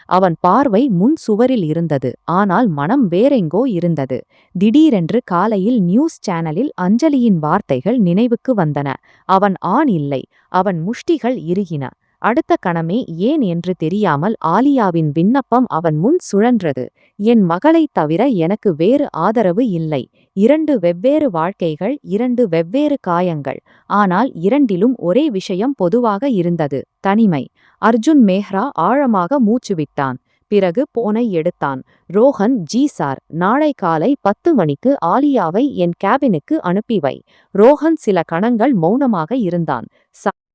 அவன் பார்வை முன் சுவரில் இருந்தது. ஆனால் மனம் வேறெங்கோ இருந்தது. திடீரென்று காலையில் நியூஸ் சேனலில் அஞ்சலியின் வார்த்தைகள் நினைவுக்கு வந்தன. அவன் ஆண் இல்லை. அவன் முஷ்டிகள் இறுகின. அடுத்த கணமே ஏன் என்று தெரியாமல் ஆலியாவின் விண்ணப்பம் அவன் முன் சுழன்றது. என் மகளைத் தவிர எனக்கு வேறு ஆதரவு இல்லை. 2 வெவ்வேறு வாழ்க்கைகள், 2 வெவ்வேறு காயங்கள். ஆனால் இரண்டிலும் ஒரே விஷயம் பொதுவாக இருந்தது: தனிமை. அர்ஜுன் மேஹ்ரா ஆழமாக மூச்சுவிட்டான். பிறகு போனை எடுத்தான். ரோஹன், ஜி சார், நாளை காலை 10 மணிக்கு ஆலியாவை என் கேபினுக்கு அனுப்பி வை. ரோஹன் சில கணங்கள் மௌனமாக இருந்தான்.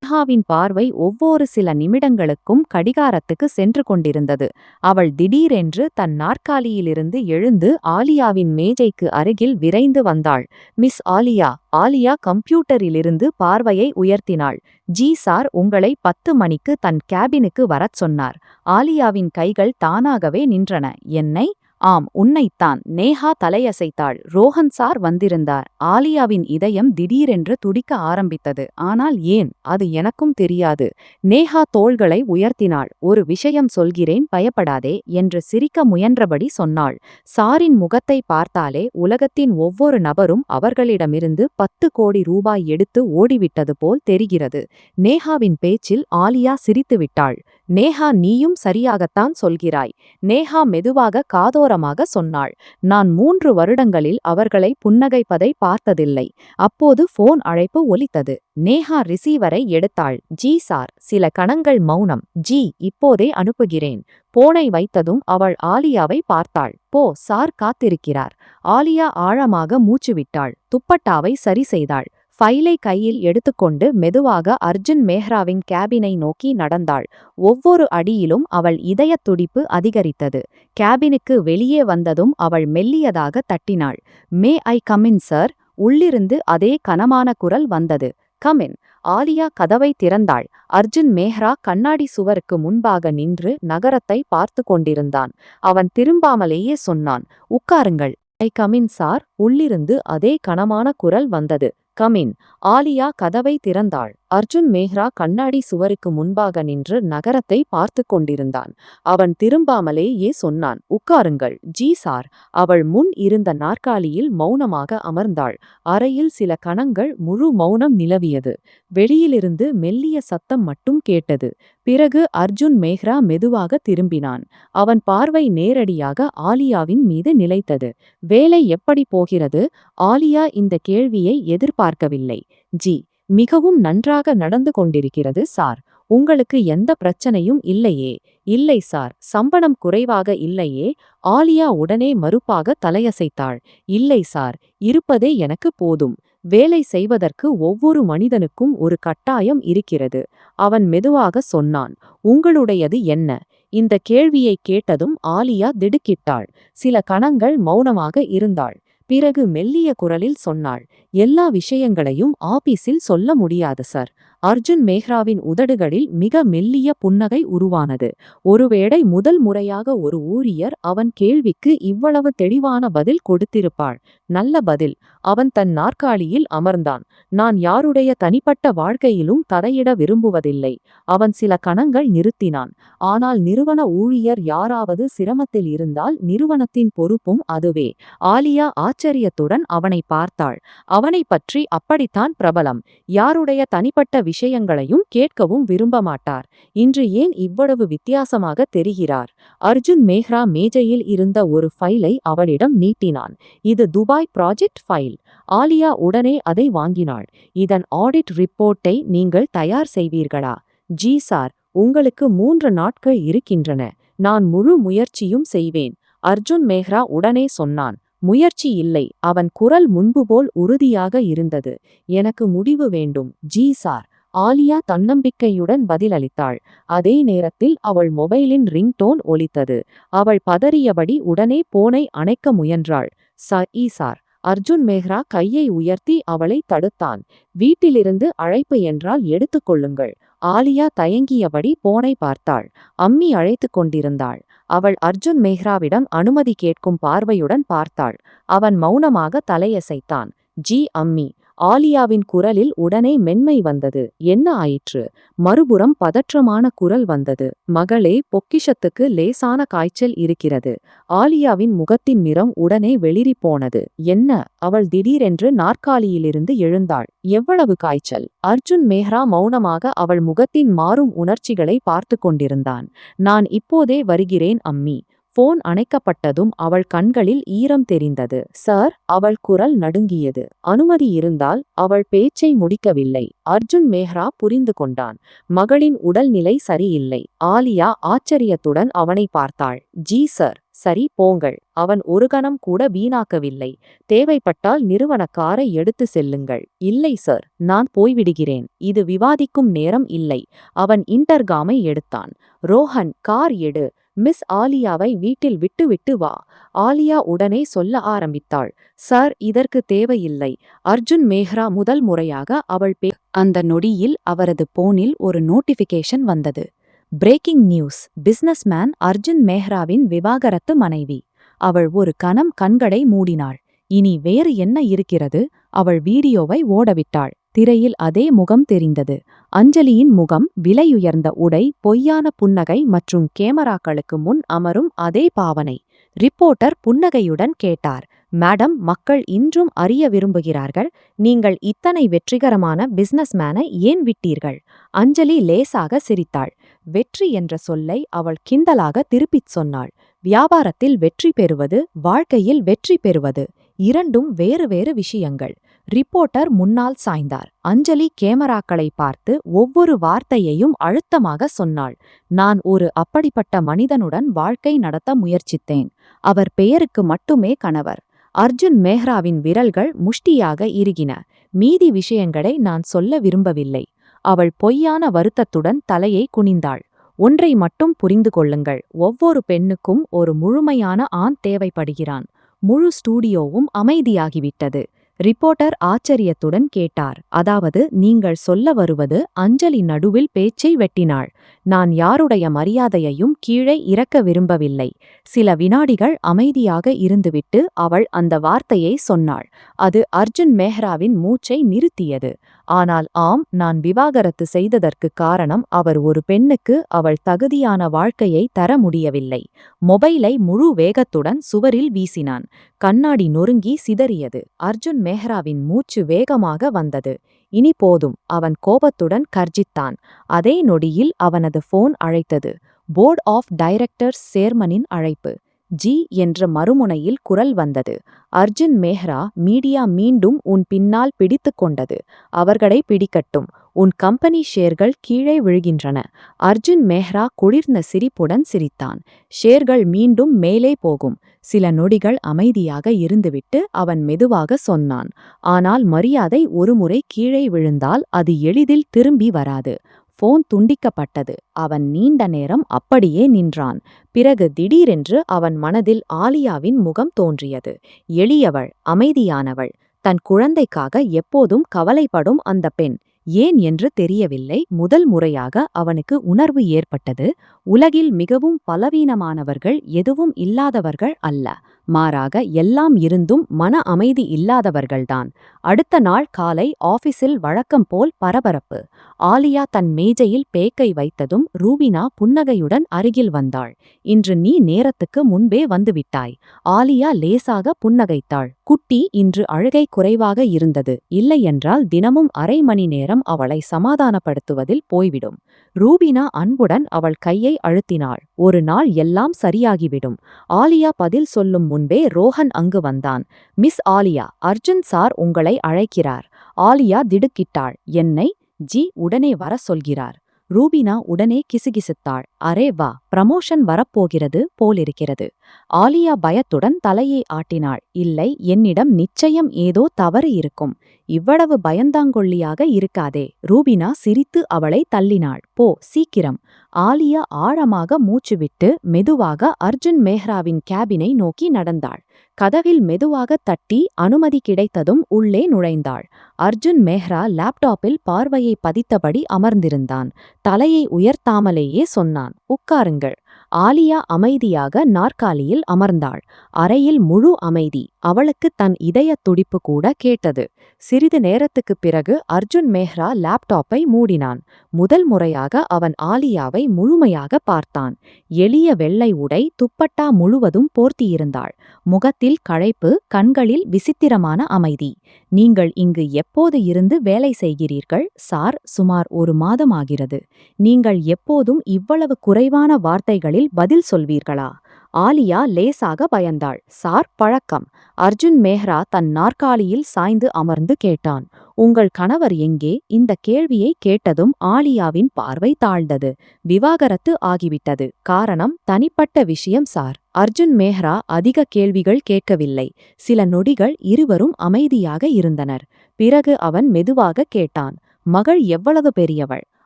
நேஹாவின் பார்வை ஒவ்வொரு சில நிமிடங்களுக்கும் கடிகாரத்துக்கு சென்று கொண்டிருந்தது. அவள் திடீரென்று தன் நாற்காலியிலிருந்து எழுந்து ஆலியாவின் மேஜைக்கு அருகில் விரைந்து வந்தாள். மிஸ் ஆலியா. ஆலியா கம்ப்யூட்டரிலிருந்து பார்வையை உயர்த்தினாள். ஜி சார் உங்களை 10 மணிக்கு தன் கேபினுக்கு வரச் சொன்னார். ஆலியாவின் கைகள் தானாகவே நின்றன. என்னை? ஆம், உன்னைத்தான். நேஹா தலையசைத்தாள். ரோஹன் சார் வந்திருந்தார். ஆலியாவின் இதயம் திடீரென்று துடிக்க ஆரம்பித்தது. ஆனால் ஏன்? அது எனக்கும் தெரியாது. நேஹா தோள்களை உயர்த்தினாள். ஒரு விஷயம் சொல்கிறேன், பயப்படாதே என்று சிரிக்க முயன்றபடி சொன்னாள். சாரின் முகத்தை பார்த்தாலே உலகத்தின் ஒவ்வொரு நபரும் அவர்களிடமிருந்து 10 கோடி ரூபாய் எடுத்து ஓடிவிட்டது போல் தெரிகிறது. நேஹாவின் பேச்சில் ஆலியா சிரித்துவிட்டாள். நேஹா, நீயும் சரியாகத்தான் சொல்கிறாய். நேஹா மெதுவாக காதோரமாக சொன்னாள். நான் 3 வருடங்களில் அவர்களை புன்னகைப்பதை பார்த்ததில்லை. அப்போது போன் அழைப்பு ஒலித்தது. நேஹா ரிசீவரை எடுத்தாள். G sir. சில கணங்கள் மௌனம். ஜி, இப்போதே அனுப்புகிறேன். போனை வைத்ததும் அவள் ஆலியாவை பார்த்தாள். போ, சார் காத்திருக்கிறார். ஆலியா ஆழமாக மூச்சுவிட்டாள். துப்பட்டாவை சரி செய்தாள். ஃபைலை கையில் எடுத்துக்கொண்டு மெதுவாக அர்ஜுன் மேஹ்ராவின் கேபினை நோக்கி நடந்தாள். ஒவ்வொரு அடியிலும் அவள் இதயத் துடிப்பு அதிகரித்தது. கேபினுக்கு வெளியே வந்ததும் அவள் மெல்லியதாக தட்டினாள். மே ஐ கமின் சார்? உள்ளிருந்து அதே கனமான குரல் வந்தது. கமின். ஆலியா கதவை திறந்தாள். அர்ஜுன் மேஹ்ரா கண்ணாடி சுவருக்கு முன்பாக நின்று நகரத்தை பார்த்து கொண்டிருந்தான். அவன் திரும்பாமலேயே சொன்னான், உட்காருங்கள். I come in sir. உள்ளிருந்து அதே கனமான குரல் வந்தது. கமின். ஆலியா கதவை திறந்தாள். அர்ஜுன் மேஹ்ரா கண்ணாடி சுவருக்கு முன்பாக நின்று நகரத்தை பார்த்து கொண்டிருந்தான். அவன் திரும்பாமலேயே சொன்னான், உட்காருங்கள். G sir. அவள் முன் இருந்த நாற்காலியில் மௌனமாக அமர்ந்தாள். அறையில் சில கணங்கள் முழு மௌனம் நிலவியது. வெளியிலிருந்து மெல்லிய சத்தம் மட்டும் கேட்டது. பிறகு அர்ஜுன் மேஹ்ரா மெதுவாக திரும்பினான். அவன் பார்வை நேரடியாக ஆலியாவின் மீது நிலைத்தது. வேலை எப்படி போகிறது? ஆலியா இந்த கேள்வியை எதிர்பார்க்கவில்லை. ஜி, மிகவும் நன்றாக நடந்து கொண்டிருக்கிறது சார். உங்களுக்கு எந்த பிரச்சனையும் இல்லையே? இல்லை சார். சம்பளம் குறைவாக இல்லையே? ஆலியா உடனே மறுப்பாக தலையசைத்தாள். இல்லை சார், இருப்பதே எனக்கு போதும். வேலை செய்வதற்கு ஒவ்வொரு மனிதனுக்கும் ஒரு கட்டாயம் இருக்கிறது. அவன் மெதுவாக சொன்னான். உங்களுடையது என்ன? இந்த கேள்வியை கேட்டதும் ஆலியா திடுக்கிட்டாள். சில கணங்கள் மௌனமாக இருந்தாள். பிறகு மெல்லிய குரலில் சொன்னாள், எல்லா விஷயங்களையும் ஆபீஸில் சொல்ல முடியாது சார். அர்ஜுன் மேஹ்ராவின் உதடுகளில் மிக மெல்லிய புன்னகை உருவானது. ஒருவேளை முதல் முறையாக ஒரு ஊழியர் அவன் கேள்விக்கு இவ்வளவு தெளிவான பதில் கொடுத்திருப்பாள். நல்ல பதில். அவன் தன் நாற்காலியில் அமர்ந்தான். நான் யாருடைய தனிப்பட்ட வாழ்க்கையிலும் தலையிட விரும்புவதில்லை. அவன் சில கணங்கள் நிறுத்தினான். ஆனால் நிறுவன ஊழியர் யாராவது சிரமத்தில் இருந்தால் நிறுவனத்தின் பொறுப்பும் அதுவே. ஆலியா ஆச்சரியத்துடன் அவனை பார்த்தாள். அவனை பற்றி அப்படித்தான் பிரபலம். யாருடைய தனிப்பட்ட விஷயங்களையும் கேட்கவும் விரும்ப மாட்டார். இன்று ஏன் இவ்வளவு வித்தியாசமாக தெரிகிறார்? அர்ஜுன் மேஹ்ரா மேஜையில் இருந்த ஒரு ஃபைலை அவளிடம் நீட்டினான். இது துபாய் ப்ராஜெக்ட் ஃபைல். ஆலியா உடனே அதை வாங்கினாள். இதன் ஆடிட் ரிப்போர்ட்டை நீங்கள் தயார் செய்வீர்களா? ஜி சார், உங்களுக்கு 3 நாட்கள் இருக்கின்றன. நான் முழு முயற்சியும் செய்வேன். அர்ஜுன் மேஹ்ரா உடனே சொன்னான். முயற்சி இல்லை. அவன் குரல் முன்பு போல் உறுதியாக இருந்தது. எனக்கு முடிவு வேண்டும். G sir. ஆலியா தன்னம்பிக்கையுடன் பதிலளித்தாள். அதே நேரத்தில் அவள் மொபைலின் ரிங்டோன் ஒலித்தது. அவள் பதறியபடி உடனே போனை அணைக்க முயன்றாள். சார். அர்ஜுன் மேஹ்ரா கையை உயர்த்தி அவளை தடுத்தான். வீட்டிலிருந்து அழைப்பு என்றால் எடுத்துக்கொள்ளுங்கள். ஆலியா தயங்கியபடி போனை பார்த்தாள். அம்மி அழைத்து கொண்டிருந்தாள். அவள் அர்ஜுன் மேஹ்ராவிடம் அனுமதி கேட்கும் பார்வையுடன் பார்த்தாள். அவன் மௌனமாக தலையசைத்தான். ஜி அம்மி. ஆலியாவின் குரலில் உடனே மென்மை வந்தது. என்ன ஆயிற்று? மறுபுறம் பதற்றமான குரல் வந்தது. மகளே, பொக்கிஷத்துக்கு லேசான காய்ச்சல் இருக்கிறது. ஆலியாவின் முகத்தின் நிறம் உடனே வெளிரி போனது. என்ன? அவள் திடீரென்று நாற்காலியிலிருந்து எழுந்தாள். எவ்வளவு காய்ச்சல்? அர்ஜுன் மேஹ்ரா மௌனமாக அவள் முகத்தின் மாறும் உணர்ச்சிகளை பார்த்து கொண்டிருந்தான். நான் இப்போதே வருகிறேன் அம்மி. போன் அணைக்கப்பட்டதும் அவள் கண்களில் ஈரம் தெரிந்தது. சார், அவள் குரல் நடுங்கியது. அனுமதி இருந்தால் அவள் பேச்சை முடிக்கவில்லை. அர்ஜுன் மேஹ்ரா புரிந்து கொண்டான். மகளின் உடல்நிலை சரியில்லை. ஆலியா ஆச்சரியத்துடன் அவனை பார்த்தாள். G sir. சரி, போங்கள். அவன் ஒரு கணம் கூட வீணாக்கவில்லை. தேவைப்பட்டால் நிறுவன காரை எடுத்து செல்லுங்கள். இல்லை சார், நான் போய்விடுகிறேன். இது விவாதிக்கும் நேரம் இல்லை. அவன் இன்டர்காமை எடுத்தான். ரோஹன், கார் எடு. மிஸ் ஆலியாவை வீட்டில் விட்டுவிட்டு வா. ஆலியா உடனே சொல்ல ஆரம்பித்தாள். சார், இதற்கு தேவையில்லை. அர்ஜுன் மேஹ்ரா முதல் முறையாக அவள் அந்த நொடியில் அவரது போனில் ஒரு நோட்டிஃபிகேஷன் வந்தது. Breaking news. பிசினஸ்மேன் அர்ஜுன் மேஹ்ராவின் விவாகரத்து மனைவி. அவள் ஒரு கணம் கண்களை மூடினாள். இனி வேறு என்ன இருக்கிறது? அவள் வீடியோவை ஓடவிட்டாள். திரையில் அதே முகம் தெரிந்தது. அஞ்சலியின் முகம், விலையுயர்ந்த உடை, பொய்யான புன்னகை மற்றும் கேமராக்களுக்கு முன் அமரும் அதே பாவனை. ரிப்போர்ட்டர் புன்னகையுடன் கேட்டார். மேடம், மக்கள் இன்றும் அறிய விரும்புகிறார்கள். நீங்கள் இத்தனை வெற்றிகரமான பிசினஸ்மேனை ஏன் விட்டீர்கள்? அஞ்சலி லேசாக சிரித்தாள். வெற்றி என்ற சொல்லை அவள் கிண்டலாக திருப்பிச் சொன்னாள். வியாபாரத்தில் வெற்றி பெறுவது, வாழ்க்கையில் வெற்றி பெறுவது இரண்டும் வேறு வேறு விஷயங்கள். ரிப்போர்ட்டர் முன்னால் சாய்ந்தார். அஞ்சலி கேமராக்களை பார்த்து ஒவ்வொரு வார்த்தையையும் அழுத்தமாக சொன்னாள். நான் ஒரு அப்படிப்பட்ட மனிதனுடன் வாழ்க்கை நடத்த முயற்சித்தேன். அவர் பெயருக்கு மட்டுமே கணவர். அர்ஜுன் மேஹ்ராவின் விரல்கள் முஷ்டியாக இறுகின. மீதி விஷயங்களை நான் சொல்ல விரும்பவில்லை. அவள் பொய்யான வருத்தத்துடன் தலையை குனிந்தாள். ஒன்றை மட்டும் புரிந்து கொள்ளுங்கள். ஒவ்வொரு பெண்ணுக்கும் ஒரு முழுமையான ஆண் தேவைப்படுகிறான். முழு ஸ்டூடியோவும் அமைதியாகிவிட்டது. ரிப்போர்ட்டர் ஆச்சரியத்துடன் கேட்டார். அதாவது நீங்கள் சொல்ல வருவது? அஞ்சலி நடுவில் பேச்சை வெட்டினாள். நான் யாருடைய மரியாதையையும் கீழே இறக்க விரும்பவில்லை. சில வினாடிகள் அமைதியாக இருந்துவிட்டு அவள் அந்த வார்த்தையை சொன்னாள். அது அர்ஜுன் மேஹ்ராவின் மூச்சை நிறுத்தியது. ஆனால் ஆம், நான் விவாகரத்து செய்ததற்கு காரணம் அவர் ஒரு பெண்ணுக்கு அவள் தகுதியான வாழ்க்கையை தர முடியவில்லை. மொபைலை முழு வேகத்துடன் சுவரில் வீசினான். கண்ணாடி நொறுங்கி சிதறியது. அர்ஜுன் மேஹ்ராவின் மூச்சு வேகமாக வந்தது. இனி போதும், அவன் கோபத்துடன் கர்ஜித்தான். அதே நொடியில் அவனது போன் அழைத்தது. போர்ட் ஆஃப் டைரக்டர்ஸ் சேர்மனின் அழைப்பு. ஜி என்ற மறுமுனையில் குரல் வந்தது. அர்ஜுன் மேஹ்ரா, மீடியா மீண்டும் உன் பின்னால் பிடித்து கொண்டது. அவர்களை பிடிக்கட்டும். உன் கம்பெனி ஷேர்கள் கீழே விழுகின்றன. அர்ஜுன் மேஹ்ரா குளிர்ந்த சிரிப்புடன் சிரித்தான். ஷேர்கள் மீண்டும் மேலே போகும். சில நொடிகள் அமைதியாக இருந்துவிட்டு அவன் மெதுவாக சொன்னான். ஆனால் மரியாதை ஒருமுறை கீழே விழுந்தால் அது எளிதில் திரும்பி வராது. போன் துண்டிக்கப்பட்டது. அவன் நீண்ட நேரம் அப்படியே நின்றான். பிறகு திடீரென்று அவன் மனதில் ஆலியாவின் முகம் தோன்றியது. எளியவள், அமைதியானவள், தன் குழந்தைக்காக எப்போதும் கவலைப்படும் அந்த பெண். ஏன் என்று தெரியவில்லை. முதல் முறையாக அவனுக்கு உணர்வு ஏற்பட்டது. உலகில் மிகவும் பலவீனமானவர்கள் எதுவும் இல்லாதவர்கள் அல்ல. மாறாக எல்லாம் இருந்தும் மன அமைதி இல்லாதவர்கள்தான். அடுத்த நாள் காலை ஆபீஸில் வழக்கம் போல் பரபரப்பு. ஆலியா தன் மேஜையில் பேக்கை வைத்ததும் ரூபினா புன்னகையுடன் அருகில் வந்தாள். இன்று நீ நேரத்துக்கு முன்பே வந்துவிட்டாய். ஆலியா லேசாக புன்னகைத்தாள். குட்டி, இன்று அழுகை குறைவாக இருந்தது. இல்லையென்றால் தினமும் அரை மணி நேரம் அவளை சமாதானப்படுத்துவதில் போய்விடும். ரூபினா அன்புடன் அவள் கையை அழுத்தினாள். ஒரு நாள் எல்லாம் சரியாகிவிடும். ஆலியா பதில் சொல்லும் முன்பே ரோஹன் அங்கு வந்தான். மிஸ் ஆலியா, அர்ஜுன் சார் உங்களை அழைக்கிறார். ஆலியா திடுக்கிட்டாள். என்னை? ஜி உடனே வர சொல்கிறார். ரூபினா உடனே கிசுகிசுத்தாள். அரே வா, ப்ரமோஷன் வரப்போகிறது போலிருக்கிறது. ஆலியா பயத்துடன் தலையை ஆட்டினாள். இல்லை, என்னிடம் நிச்சயம் ஏதோ தவறு இருக்கும். இவ்வளவு பயந்தாங்கொள்ளியாக இருக்காதே. ரூபினா சிரித்து அவளை தள்ளினாள். போ, சீக்கிரம். ஆலியா ஆழமாக மூச்சுவிட்டு மெதுவாக அர்ஜுன் மேஹ்ராவின் கேபினை நோக்கி நடந்தாள். கதவில் மெதுவாக தட்டி அனுமதி கிடைத்ததும் உள்ளே நுழைந்தாள். அர்ஜுன் மேஹ்ரா லேப்டாப்பில் பார்வையை பதித்தபடி அமர்ந்திருந்தான். தலையை உயர்த்தாமலேயே சொன்னான், உட்காருங்கள். ஆலியா அமைதியாக நாற்காலியில் அமர்ந்தாள். அறையில் முழு அமைதி. அவளுக்கு தன் இதயத் துடிப்பு கூட கேட்டது. சிறிது நேரத்துக்குப் பிறகு அர்ஜுன் மேஹ்ரா லேப்டாப்பை மூடினான். முதல் முறையாக அவன் ஆலியாவை முழுமையாக பார்த்தான். எளிய வெள்ளை உடை, துப்பட்டா முழுவதும் போர்த்தியிருந்தாள். முகத்தில் களைப்பு, கண்களில் விசித்திரமான அமைதி. நீங்கள் இங்கு எப்போது இருந்து வேலை செய்கிறீர்கள்? சார், சுமார் 1 மாதமாகிறது. நீங்கள் எப்போதும் இவ்வளவு குறைவான வார்த்தைகளில் பதில் சொல்வீர்களா? ஆலியா லேசாக பயந்தாள். சார், பழக்கம். அர்ஜுன் மேஹ்ரா தன் நாற்காலியில் சாய்ந்து அமர்ந்து கேட்டான். உங்கள் கணவர் எங்கே? இந்த கேள்வியை கேட்டதும் ஆலியாவின் பார்வை தாழ்ந்தது. விவாகரத்து ஆகிவிட்டது. காரணம் தனிப்பட்ட விஷயம் சார். அர்ஜுன் மேஹ்ரா அதிக கேள்விகள் கேட்கவில்லை. சில நொடிகள் இருவரும் அமைதியாக இருந்தனர். பிறகு அவன் மெதுவாக கேட்டான். மகள் எவ்வளவு பெரியவள்?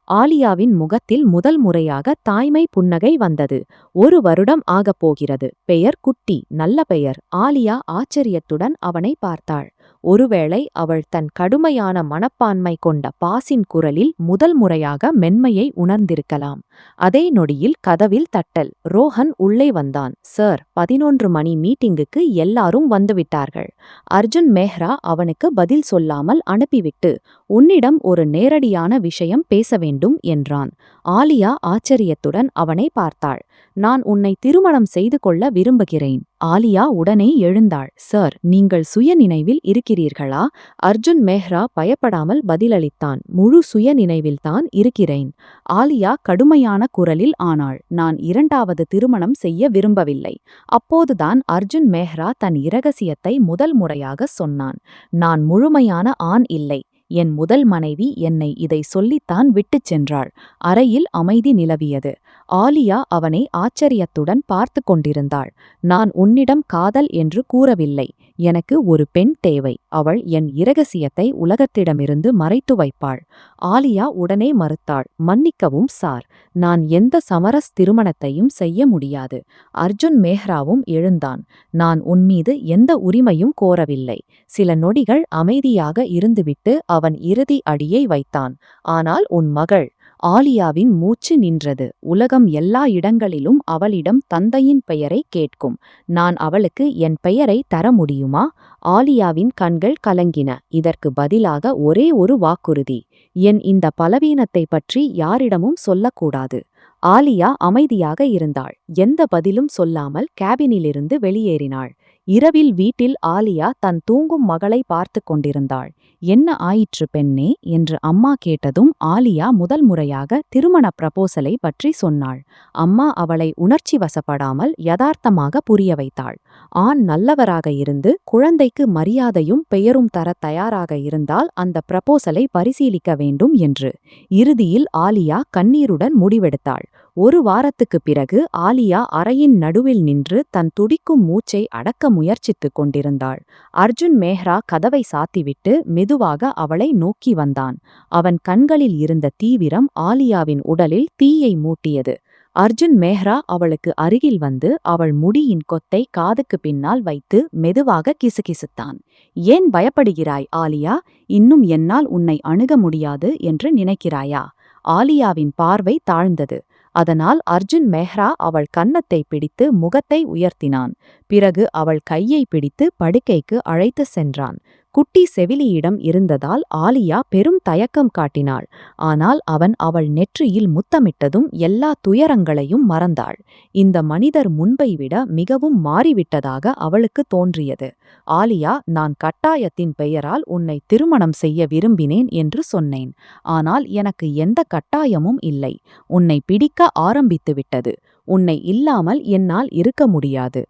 ஆலியாவின் முகத்தில் முதல் முறையாக தாய்மை புன்னகை வந்தது. 1 வருடம் ஆகப் போகிறது. பெயர் குட்டி. நல்ல பெயர். ஆலியா ஆச்சரியத்துடன் அவனை பார்த்தாள். ஒருவேளை அவள் தன் கடுமையான மனப்பான்மை கொண்ட பாசின் குரலில் முதல் முறையாக மென்மையை உணர்ந்திருக்கலாம். அதே நொடியில் கதவில் தட்டல். ரோஹன் உள்ளே வந்தான். சார், 11 மணி மீட்டிங்குக்கு எல்லாரும் வந்துவிட்டார்கள். அர்ஜுன் மேஹ்ரா அவனுக்கு பதில் சொல்லாமல் அனுப்பிவிட்டு, உன்னிடம் ஒரு நேரடியான விஷயம் பேச வேண்டும் என்றான். ஆலியா ஆச்சரியத்துடன் அவனை பார்த்தாள். நான் உன்னை திருமணம் செய்து கொள்ள விரும்புகிறேன். ஆலியா உடனே எழுந்தாள். சார், நீங்கள் சுயநினைவில் இருக்கிறீர்களா? அர்ஜுன் மேஹ்ரா பயப்படாமல் பதிலளித்தான். முழு சுயநினைவில்தான் இருக்கிறேன். ஆலியா கடுமையான குரலில் ஆனாள். நான் 2வது திருமணம் செய்ய விரும்பவில்லை. அப்போதுதான் அர்ஜுன் மேஹ்ரா தன் இரகசியத்தை முதல் முறையாக சொன்னான். நான் முழுமையான ஆண் இல்லை. என் முதல் மனைவி என்னை இதை சொல்லித்தான் விட்டுச் சென்றாள். அறையில் அமைதி நிலவியது. ஆலியா அவனை ஆச்சரியத்துடன் பார்த்து கொண்டிருந்தாள். நான் உன்னிடம் காதல் என்று கூறவில்லை. எனக்கு ஒரு பெண் தேவை. அவள் என் இரகசியத்தை உலகத்திடமிருந்து மறைத்து வைப்பாள். ஆலியா உடனே மறுத்தாள். மன்னிக்கவும் சார், நான் எந்த சமரஸ் திருமணத்தையும் செய்ய முடியாது. அர்ஜுன் மேஹ்ராவும் எழுந்தான். நான் உன்மீது எந்த உரிமையும் கோரவில்லை. சில நொடிகள் அமைதியாக இருந்துவிட்டு அவன் இறுதி அடியை வைத்தான். ஆனால் உன் மகள். ஆலியாவின் மூச்சு நின்றது. உலகம் எல்லா இடங்களிலும் அவளிடம் தந்தையின் பெயரை கேட்கும். நான் அவளுக்கு என் பெயரை தர முடியுமா? ஆலியாவின் கண்கள் கலங்கின. இதற்கு பதிலாக ஒரே ஒரு வாக்குறுதி. என் இந்த பலவீனத்தை பற்றி யாரிடமும் சொல்லக்கூடாது. ஆலியா அமைதியாக இருந்தாள். எந்த பதிலும் சொல்லாமல் கேபினிலிருந்து வெளியேறினாள். இரவில் வீட்டில் ஆலியா தன் தூங்கும் மகளை பார்த்து கொண்டிருந்தாள். என்ன ஆயிற்று பெண்ணே என்று அம்மா கேட்டதும் ஆலியா முதல் முறையாக திருமண ப்ரபோசலை பற்றி சொன்னாள். அம்மா அவளை உணர்ச்சி வசப்படாமல் யதார்த்தமாக புரிய வைத்தாள். ஆண் நல்லவராக இருந்து குழந்தைக்கு மரியாதையும் பெயரும் தர தயாராக இருந்தால் அந்த ப்ரபோசலை பரிசீலிக்க வேண்டும் என்று. இறுதியில் ஆலியா கண்ணீருடன் முடிவெடுத்தாள். 1 வாரத்துக்குப் பிறகு ஆலியா அறையின் நடுவில் நின்று தன் துடிக்கும் மூச்சை அடக்க முயற்சித்துக் கொண்டிருந்தாள். அர்ஜுன் மேஹ்ரா கதவை சாத்திவிட்டு மெதுவாக அவளை நோக்கி வந்தான். அவன் கண்களில் இருந்த தீவிரம் ஆலியாவின் உடலில் தீயை மூட்டியது. அர்ஜுன் மேஹ்ரா அவளுக்கு அருகில் வந்து அவள் முடியின் கொத்தை காதுக்கு பின்னால் வைத்து மெதுவாக கிசுகிசுத்தான். ஏன் பயப்படுகிறாய் ஆலியா? இன்னும் என்னால் உன்னை அணுக முடியாது என்று நினைக்கிறாயா? ஆலியாவின் பார்வை தாழ்ந்தது. அதனால் அர்ஜுன் மேஹ்ரா அவள் கன்னத்தை பிடித்து முகத்தை உயர்த்தினான். பிறகு அவள் கையை பிடித்து படுக்கைக்கு அழைத்து சென்றான். குட்டி செவிலியிடம் இருந்ததால் ஆலியா பெரும் தயக்கம் காட்டினாள். ஆனால் அவன் அவள் நெற்றியில் முத்தமிட்டதும் எல்லா துயரங்களையும் மறந்தாள். இந்த மனிதர் முன்பை விட மிகவும் மாறிவிட்டதாக அவளுக்கு தோன்றியது. ஆலியா, நான் கட்டாயத்தின் பெயரால் உன்னை திருமணம் செய்ய விரும்பினேன் என்று சொன்னேன். ஆனால் எனக்கு எந்த கட்டாயமும் இல்லை. உன்னை பிடிக்க ஆரம்பித்துவிட்டது. உன்னை இல்லாமல் என்னால் இருக்க முடியாது.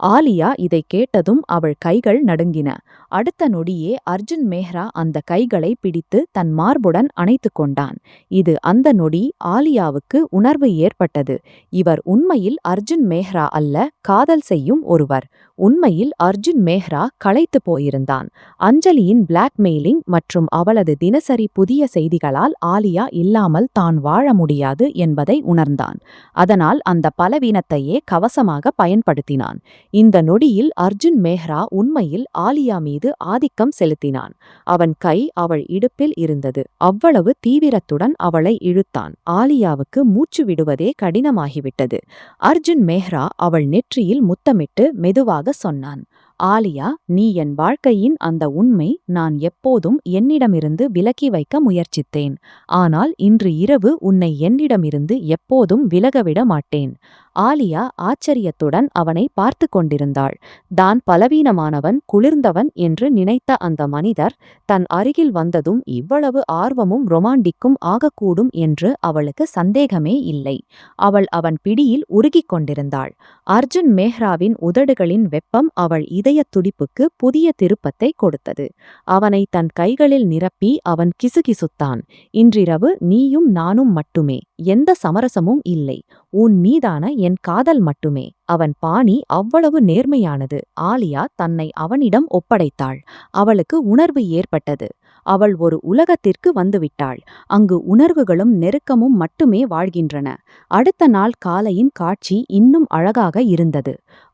ஆலியா இதை கேட்டதும் அவள் கைகள் நடுங்கின. அடுத்த நொடியே அர்ஜுன் மேஹ்ரா அந்த கைகளை பிடித்து தன் மார்புடன் அணைத்து கொண்டான். இது அந்த நொடி ஆலியாவுக்கு உணர்வு ஏற்பட்டது. இவர் உண்மையில் அர்ஜுன் மேஹ்ரா அல்ல, காதல் செய்யும் ஒருவர். உண்மையில் அர்ஜுன் மேஹ்ரா களைத்து போயிருந்தான். அஞ்சலியின் பிளாக்மெயிலிங் மற்றும் அவளது தினசரி புதிய செய்திகளால் ஆலியா இல்லாமல் தான் வாழ முடியாது என்பதை உணர்ந்தான். அதனால் அந்த பலவீனத்தையே கவசமாக பயன்படுத்தினான். இந்த நொடியில் அர்ஜுன் மேஹ்ரா உண்மையில் ஆலியா மீது ஆதிக்கம் செலுத்தினான். அவன் கை அவள் இடுப்பில் இருந்தது. அவ்வளவு தீவிரத்துடன் அவளை இழுத்தான். ஆலியாவுக்கு மூச்சு விடுவதே கடினமாகிவிட்டது. அர்ஜுன் மேஹ்ரா அவள் நெற்றியில் முத்தமிட்டு மெதுவாக சொன்னான். ஆலியா, நீ என் வாழ்க்கையின் அந்த உண்மை நான் எப்போதும் என்னிடமிருந்து விலக்கி வைக்க முயற்சித்தேன். ஆனால் இன்று இரவு உன்னை என்னிடமிருந்து எப்போதும் விலகவிட மாட்டேன். ஆலியா ஆச்சரியத்துடன் அவனை பார்த்து கொண்டிருந்தாள். தான் பலவீனமானவன், குளிர்ந்தவன் என்று நினைத்த அந்த மனிதர் தன் அருகில் வந்ததும் இவ்வளவு ஆர்வமும் ரொமாண்டிக்கும் ஆகக்கூடும் என்று அவளுக்கு சந்தேகமே இல்லை. அவள் அவன் பிடியில் உருகிக் கொண்டிருந்தாள். அர்ஜுன் மேஹ்ராவின் உதடுகளின் வெப்பம் அவள் இதயத் துடிப்புக்கு புதிய திருப்பத்தை கொடுத்தது. அவனை தன் கைகளில் நிரப்பி அவன் கிசுகிசுத்தான். இன்றிரவு நீயும் நானும் மட்டுமே, எந்த சமரசமும் இல்லை. உன் மீதான என் காதல் மட்டுமே. அவன் பாணி அவ்வளவு நேர்மையானது. ஆலியா தன்னை அவனிடம் ஒப்படைத்தாள். அவளுக்கு உணர்வு ஏற்பட்டது. அவள் ஒரு உலகத்திற்கு வந்துவிட்டாள். அங்கு உணர்வுகளும் நெருக்கமும் மட்டுமே வாழ்கின்றன. அடுத்த நாள் காலையின் காட்சி இன்னும் அழகாக இருந்தது.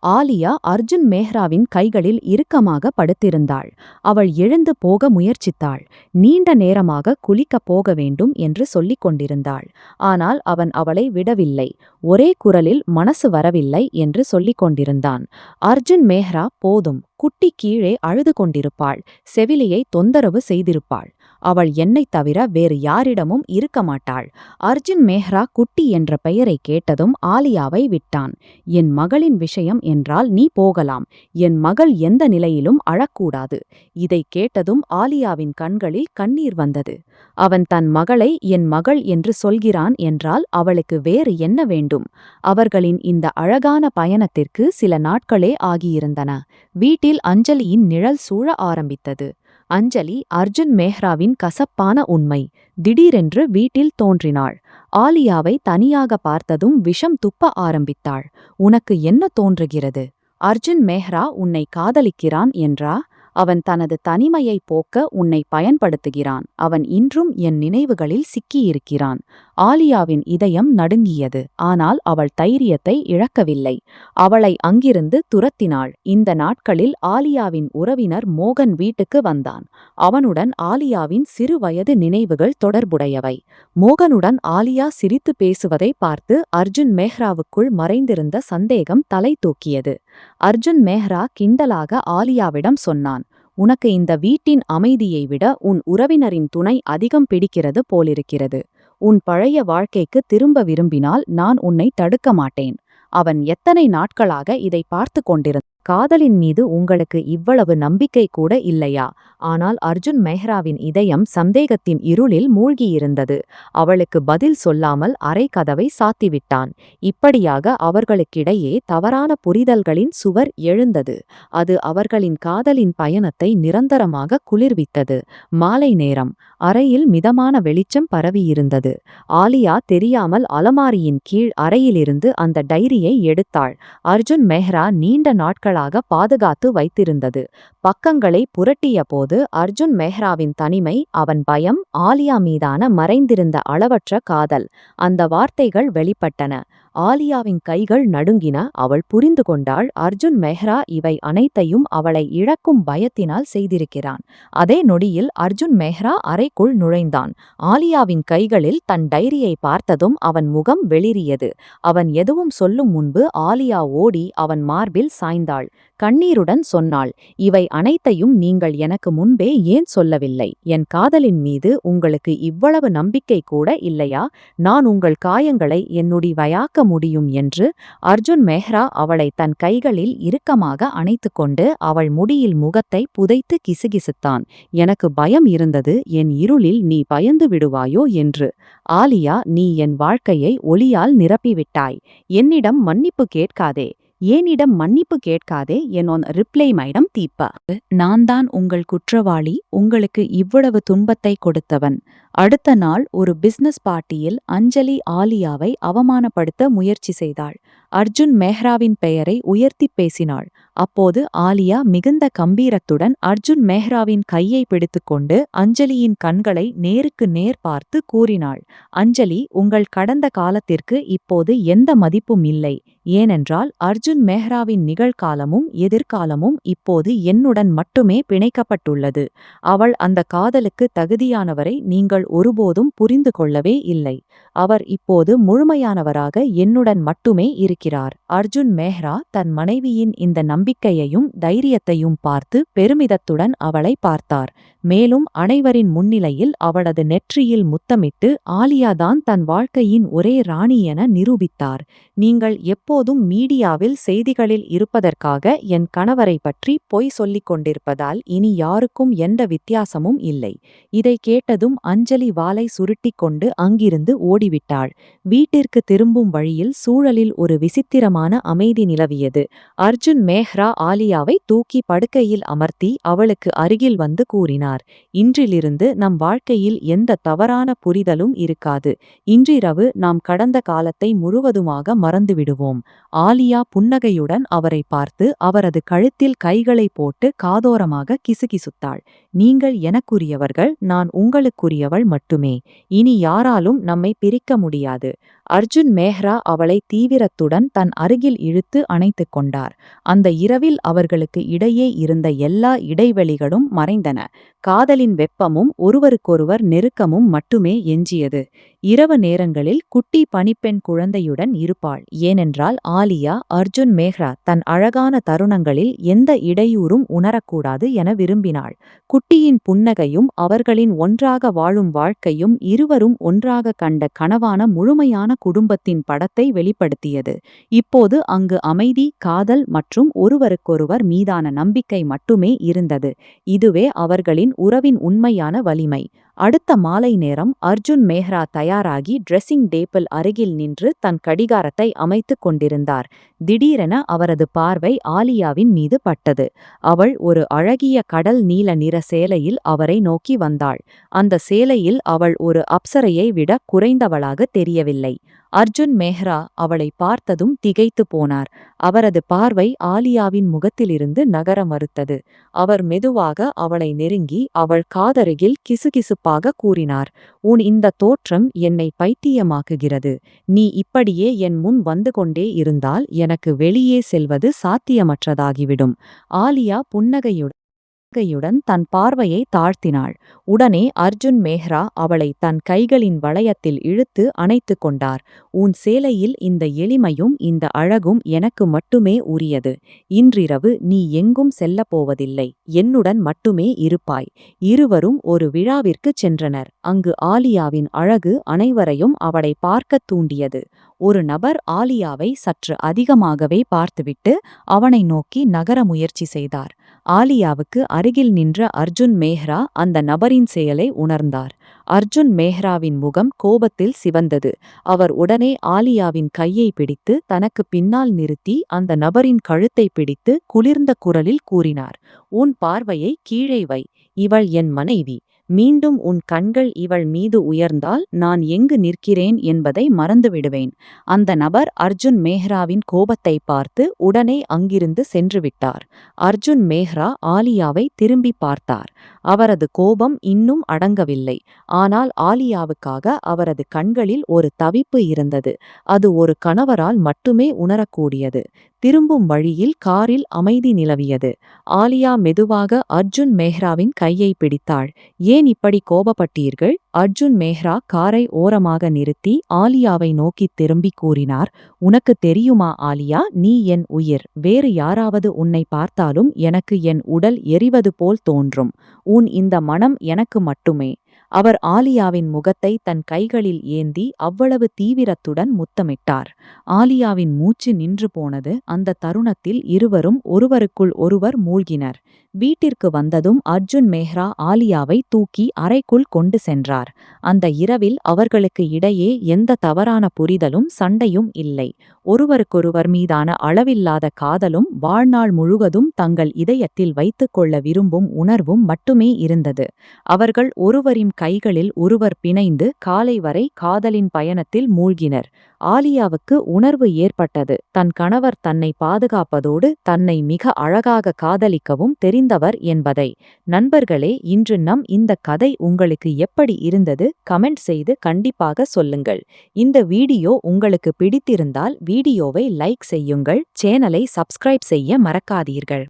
ஆலியா அர்ஜுன் மேஹ்ராவின் கைகளில் இறுக்கமாக படுத்திருந்தாள். அவள் எழுந்து போக முயற்சித்தாள். நீண்ட நேரமாக குளிக்கப் போக வேண்டும் என்று சொல்லிக் கொண்டிருந்தாள். ஆனால் அவன் அவளை விடவில்லை. ஒரே குரலில் மனசு வரவில்லை என்று சொல்லிக் கொண்டிருந்தான். அர்ஜுன் மேஹ்ரா போதும், குட்டி கீழே அழுது கொண்டிருப்பாள். செவிலியை தொந்தரவு செய்திருப்பாள். அவள் என்னைத் தவிர வேறு யாரிடமும் இருக்க மாட்டாள். அர்ஜுன் மேஹ்ரா குட்டி என்ற பெயரை கேட்டதும் ஆலியாவை விட்டான். என் மகளின் விஷயம் என்றால் நீ போகலாம். என் மகள் எந்த நிலையிலும் அழக்கூடாது. இதை கேட்டதும் ஆலியாவின் கண்களில் கண்ணீர் வந்தது. அவன் தன் மகளை என் மகள் என்று சொல்கிறான் என்றால் அவளுக்கு வேறு என்ன வேண்டும்? அவர்களின் இந்த அழகான பயணத்திற்கு சில நாட்களே ஆகியிருந்தன. வீட்டில் அஞ்சலியின் நிழல் சூழ ஆரம்பித்தது. அஞ்சலி அர்ஜுன் மேஹ்ராவின் கசப்பான உண்மை. திடீரென்று வீட்டில் தோன்றினாள். ஆலியாவை தனியாக பார்த்ததும் விஷம் துப்ப ஆரம்பித்தாள். உனக்கு என்ன தோன்றுகிறது? அர்ஜுன் மேஹ்ரா உன்னை காதலிக்கிறான் என்றா? அவன் தனது தனிமையை போக்க உன்னை பயன்படுத்துகிறான். அவன் இன்றும் என் நினைவுகளில் சிக்கியிருக்கிறான். ஆலியாவின் இதயம் நடுங்கியது. ஆனால் அவள் தைரியத்தை இழக்கவில்லை. அவளை அங்கிருந்து துரத்தினாள். இந்த நாட்களில் ஆலியாவின் உறவினர் மோகன் வீட்டுக்கு வந்தான். அவனுடன் ஆலியாவின் சிறு வயது நினைவுகள் தொடர்புடையவை. மோகனுடன் ஆலியா சிரித்து பேசுவதை பார்த்து அர்ஜுன் மேஹ்ராவுக்குள் மறைந்திருந்த சந்தேகம் தலை தூக்கியது. அர்ஜுன் மேஹ்ரா கிண்டலாக ஆலியாவிடம் சொன்னான், உனக்கு இந்த வீட்டின் அமைதியை விட உன் உறவினரின் துணை அதிகம் பிடிக்கிறது போலிருக்கிறது. உன் பழைய வாழ்க்கைக்கு திரும்ப விரும்பினால் நான் உன்னை தடுக்க மாட்டேன். அவன் எத்தனை நாட்களாக இதை பார்த்து கொண்டிருந்தான். காதலின் மீது உங்களுக்கு இவ்வளவு நம்பிக்கை கூட இல்லையா? ஆனால் அர்ஜுன் மேஹ்ராவின் இதயம் சந்தேகத்தின் இருளில் மூழ்கியிருந்தது. அவளுக்கு பதில் சொல்லாமல் அறை கதவை சாத்திவிட்டான். இப்படியாக அவர்களுக்கிடையே தவறான புரிதல்களின் சுவர் எழுந்தது. அது அவர்களின் காதலின் பயணத்தை நிரந்தரமாக குளிர்வித்தது. மாலை நேரம். அறையில் மிதமான வெளிச்சம் பரவியிருந்தது. ஆலியா தெரியாமல் அலமாரியின் கீழ் அறையிலிருந்து அந்த டைரியை எடுத்தாள். அர்ஜுன் மேஹ்ரா நீண்ட நாட்களாக பாதுகாத்து வைத்திருந்தது. பக்கங்களை புரட்டிய போது அர்ஜுன் மேஹ்ராவின் தனிமை, அவன் பயம், ஆலியா மீதான மறைந்திருந்த அளவற்ற காதல், அந்த வார்த்தைகள் வெளிப்பட்டன. ஆலியாவின் கைகள் நடுங்கின. அவள் புரிந்து கொண்டாள், அர்ஜுன் மேஹ்ரா இவை அனைத்தையும் அவளை இழக்கும் பயத்தினால் செய்திருக்கிறான். அதே நொடியில் அர்ஜுன் மேஹ்ரா அறைக்குள் நுழைந்தான். ஆலியாவின் கைகளில் தன் டைரியை பார்த்ததும் அவன் முகம் வெளிரியது. அவன் எதுவும் சொல்லும் முன்பு ஆலியா ஓடி அவன் மார்பில் சாய்ந்தாள். கண்ணீருடன் சொன்னாள், இவை அனைத்தையும் நீங்கள் எனக்கு முன்பே ஏன் சொல்லவில்லை? என் காதலின் மீது உங்களுக்கு இவ்வளவு நம்பிக்கை கூட இல்லையா? நான் உங்கள் காயங்களை என்னுடையவையாக்க முடியும் என்று. அர்ஜுன் மேஹ்ரா அவளை தன் கைகளில் இறுக்கமாக அணைத்துக்கொண்டு அவள் முடியில் முகத்தை புதைத்து கிசுகிசுத்தான். எனக்கு பயம் இருந்தது, என் இருளில் நீ பயந்து விடுவாயோ என்று. ஆலியா, நீ என் வாழ்க்கையை ஒளியால் நிரப்பிவிட்டாய். என்னிடம் மன்னிப்பு கேட்காதே. ஏனிடம் மன்னிப்பு கேட்காதே, என்னோன் ரிப்ளை மைடம் தீப்பா. நான் தான் உங்கள் குற்றவாளி, உங்களுக்கு இவ்வளவு துன்பத்தை கொடுத்தவன். அடுத்த நாள் ஒரு பிசினஸ் பார்ட்டியில் அஞ்சலி ஆலியாவை அவமானப்படுத்த முயற்சி செய்தாள். அர்ஜுன் மேஹ்ராவின் பெயரை உயர்த்தி பேசினாள். அப்போது ஆலியா மிகுந்த கம்பீரத்துடன் அர்ஜுன் மேஹ்ராவின் கையை பிடித்துக்கொண்டு அஞ்சலியின் கண்களை நேருக்கு நேர் பார்த்து கூறினாள், அஞ்சலி, உங்கள் கடந்த காலத்திற்கு இப்போது எந்த மதிப்பும் இல்லை. ஏனென்றால் அர்ஜுன் மேஹ்ராவின் நிகழ்காலமும் எதிர்காலமும் இப்போது என்னுடன் மட்டுமே பிணைக்கப்பட்டுள்ளது. அவள் அந்த காதலுக்கு தகுதியானவரை நீங்கள் ஒருபோதும் புரிந்து கொள்ளவே இல்லை. அவர் இப்போது முழுமையானவராக என்னுடன் மட்டுமே இருக்கிறார். அர்ஜுன் மேஹ்ரா தன் மனைவியின் இந்த நம்பிக்கையையும் தைரியத்தையும் பார்த்து பெருமிதத்துடன் அவளை பார்த்தார். மேலும் அனைவரின் முன்னிலையில் அவளது நெற்றியில் முத்தமிட்டு ஆலியாதான் தன் வாழ்க்கையின் ஒரே ராணி என நிரூபித்தார். நீங்கள் எப்போதும் மீடியாவில் செய்திகளில் இருப்பதற்காக என் கணவரை பற்றி பொய் சொல்லிக் கொண்டிருப்பதால் இனி யாருக்கும் எந்த வித்தியாசமும் இல்லை. இதை கேட்டதும் அஞ்சலி வாலை சுருட்டிக் கொண்டு அங்கிருந்து ஓடிவிட்டாள். வீட்டிற்கு திரும்பும் வழியில் சூழலில் ஒரு விசித்திரமான அமைதி நிலவியது. அர்ஜுன் மேஹ்ரா ஆலியாவை தூக்கி படுக்கையில் அமர்த்தி அவளுக்கு அருகில் வந்து கூறினார், இன்றிலிருந்து நம் வாழ்க்கையில் எந்த தவறான புரிதலும் இருக்காது. இன்றிரவு நாம் கடந்த காலத்தை முழுவதுமாக மறந்துவிடுவோம். ஆலியா புன்னகையுடன் அவரை பார்த்து அவரது கழுத்தில் கைகளை போட்டு காதோரமாக கிசுகிசுத்தாள். நீங்கள் எனக்குரியவர்கள், நான் உங்களுக்குரியவள் மட்டுமே. இனி யாராலும் நம்மை பிரிக்க முடியாது. அர்ஜுன் மேஹ்ரா அவளை தீவிரத்துடன் தன் அருகில் இழுத்து அணைத்துக் கொண்டார். அந்த இரவில் அவர்களுக்கு இடையே இருந்த எல்லா இடைவெளிகளும் மறைந்தன. காதலின் வெப்பமும் ஒருவருக்கொருவர் நெருக்கமும் மட்டுமே எஞ்சியது. இரவு நேரங்களில் குட்டி பணிப்பெண் குழந்தையுடன் இருப்பாள். ஏனென்றால் ஆலியா அர்ஜுன் மேஹ்ரா தன் அழகான தருணங்களில் எந்த இடையூறும் உணரக்கூடாது என விரும்பினாள். குட்டியின் புன்னகையும் அவர்களின் ஒன்றாக வாழும் வாழ்க்கையும் இருவரும் ஒன்றாக கண்ட கனவான முழுமையான குடும்பத்தின் படத்தை வெளிப்படுத்தியது. இப்போது அங்கு அமைதி, காதல் மற்றும் ஒருவருக்கொருவர் மீதான நம்பிக்கை மட்டுமே இருந்தது. இதுவே அவர்களின் உறவின் உண்மையான வலிமை. அடுத்த மாலை நேரம் அர்ஜுன் மேஹ்ரா தயாராகி ட்ரெஸ்ஸிங் டேபிள் அருகில் நின்று தன் கடிகாரத்தை அமைத்துக் கொண்டிருந்தார். திடீரென அவரது பார்வை ஆலியாவின் மீது பட்டது. அவள் ஒரு அழகிய கடல் நீல நிற சேலையில் அவரை நோக்கி வந்தாள். அந்த சேலையில் அவள் ஒரு அப்சரையை விட குறைந்தவளாக தெரியவில்லை. அர்ஜுன் மேஹ்ரா அவளை பார்த்ததும் திகைத்து போனார். அவரது பார்வை ஆலியாவின் முகத்திலிருந்து நகர மறுத்தது. அவர் மெதுவாக அவளை நெருங்கி அவள் காதருகில் கிசுகிசுப்பாக கூறினார், உன் இந்த தோற்றம் என்னை பைத்தியமாக்குகிறது. நீ இப்படியே என் முன் வந்து கொண்டே இருந்தால் எனக்கு வெளியே செல்வது சாத்தியமற்றதாகிவிடும். ஆலியா புன்னகையுடன் தன் பார்வையை தாழ்த்தினாள். உடனே அர்ஜுன் மேஹ்ரா அவளை தன் கைகளின் வளையத்தில் இழுத்து அணைத்து கொண்டார். உன் சேலையில் இந்த எளிமையும் இந்த அழகும் எனக்கு மட்டுமே உரியது. இன்றிரவு நீ எங்கும் செல்லப்போவதில்லை. என்னுடன் மட்டுமே இருப்பாய். இருவரும் ஒரு விழாவிற்குச் சென்றனர். அங்கு ஆலியாவின் அழகு அனைவரையும் அவளை பார்க்கத் தூண்டியது. ஒரு நபர் ஆலியாவை சற்று அதிகமாகவே பார்த்துவிட்டு அவனை நோக்கி நகர முயற்சி செய்தார். ஆலியாவுக்கு அருகில் நின்ற அர்ஜுன் மேஹ்ரா அந்த நபரின் செயலை உணர்ந்தார். அர்ஜுன் மேஹ்ராவின் முகம் கோபத்தில் சிவந்தது. அவர் உடனே ஆலியாவின் கையை பிடித்து தனக்கு பின்னால் நிறுத்தி அந்த நபரின் கழுத்தை பிடித்து குளிர்ந்த குரலில் கூறினார், உன் பார்வையை கீழே வை. இவள் என் மனைவி. மீண்டும் உன் கண்கள் இவள் மீது உயர்ந்தால் நான் எங்கு நிற்கிறேன் என்பதை மறந்துவிடுவேன். அந்த நபர் அர்ஜுன் மேஹ்ராவின் கோபத்தை பார்த்து உடனே அங்கிருந்து சென்றுவிட்டார். அர்ஜுன் மேஹ்ரா ஆலியாவை திரும்பி பார்த்தார். அவரது கோபம் இன்னும் அடங்கவில்லை. ஆனால் ஆலியாவுக்காக அவரது கண்களில் ஒரு தவிப்பு இருந்தது. அது ஒரு கணவரால் மட்டுமே உணரக்கூடியது. திரும்பும் வழியில் காரில் அமைதி நிலவியது. ஆலியா மெதுவாக அர்ஜுன் மேஹ்ராவின் கையை பிடித்தாள். ஏன் இப்படி கோபப்பட்டீர்கள்? அர்ஜுன் மேஹ்ரா காரை ஓரமாக நிறுத்தி ஆலியாவை நோக்கி திரும்பி கூறினார், உனக்கு தெரியுமா ஆலியா, நீ என் உயிர். வேறு யாராவது உன்னை பார்த்தாலும் எனக்கு என் உடல் எரிவது போல் தோன்றும். உன் இந்த மனம் எனக்கு மட்டுமே. அவர் ஆலியாவின் முகத்தை தன் கைகளில் ஏந்தி அவ்வளவு தீவிரத்துடன் முத்தமிட்டார். ஆலியாவின் மூச்சு நின்று போனது. அந்த தருணத்தில் இருவரும் ஒருவருக்குள் ஒருவர் மூழ்கினர். வீட்டிற்கு வந்ததும் அர்ஜுன் மேஹ்ரா ஆலியாவை தூக்கி அறைக்குள் கொண்டு சென்றார். அந்த இரவில் அவர்களுக்கு இடையே எந்த தவறான புரிதலும் சண்டையும் இல்லை. ஒருவருக்கொருவர் மீதான அளவில்லாத காதலும் வாழ்நாள் முழுவதும் தங்கள் இதயத்தில் வைத்துக் கொள்ள விரும்பும் உணர்வும் மட்டுமே இருந்தது. அவர்கள் ஒருவரின் கைகளில் ஒருவர் பிணைந்து காலை வரை காதலின் பயணத்தில் மூழ்கினர். ஆலியாவுக்கு உணர்வு ஏற்பட்டது. தன் கணவர் தன்னை பாதுகாப்பதோடு தன்னை மிக அழகாக காதலிக்கவும் தெரிந்தவர் என்பதை. நண்பர்களே, இன்று இந்த கதை உங்களுக்கு எப்படி இருந்தது? கமெண்ட் செய்து கண்டிப்பாக சொல்லுங்கள். இந்த வீடியோ உங்களுக்கு பிடித்திருந்தால் வீடியோவை லைக் செய்யுங்கள். சேனலை சப்ஸ்கிரைப் செய்ய மறக்காதீர்கள்.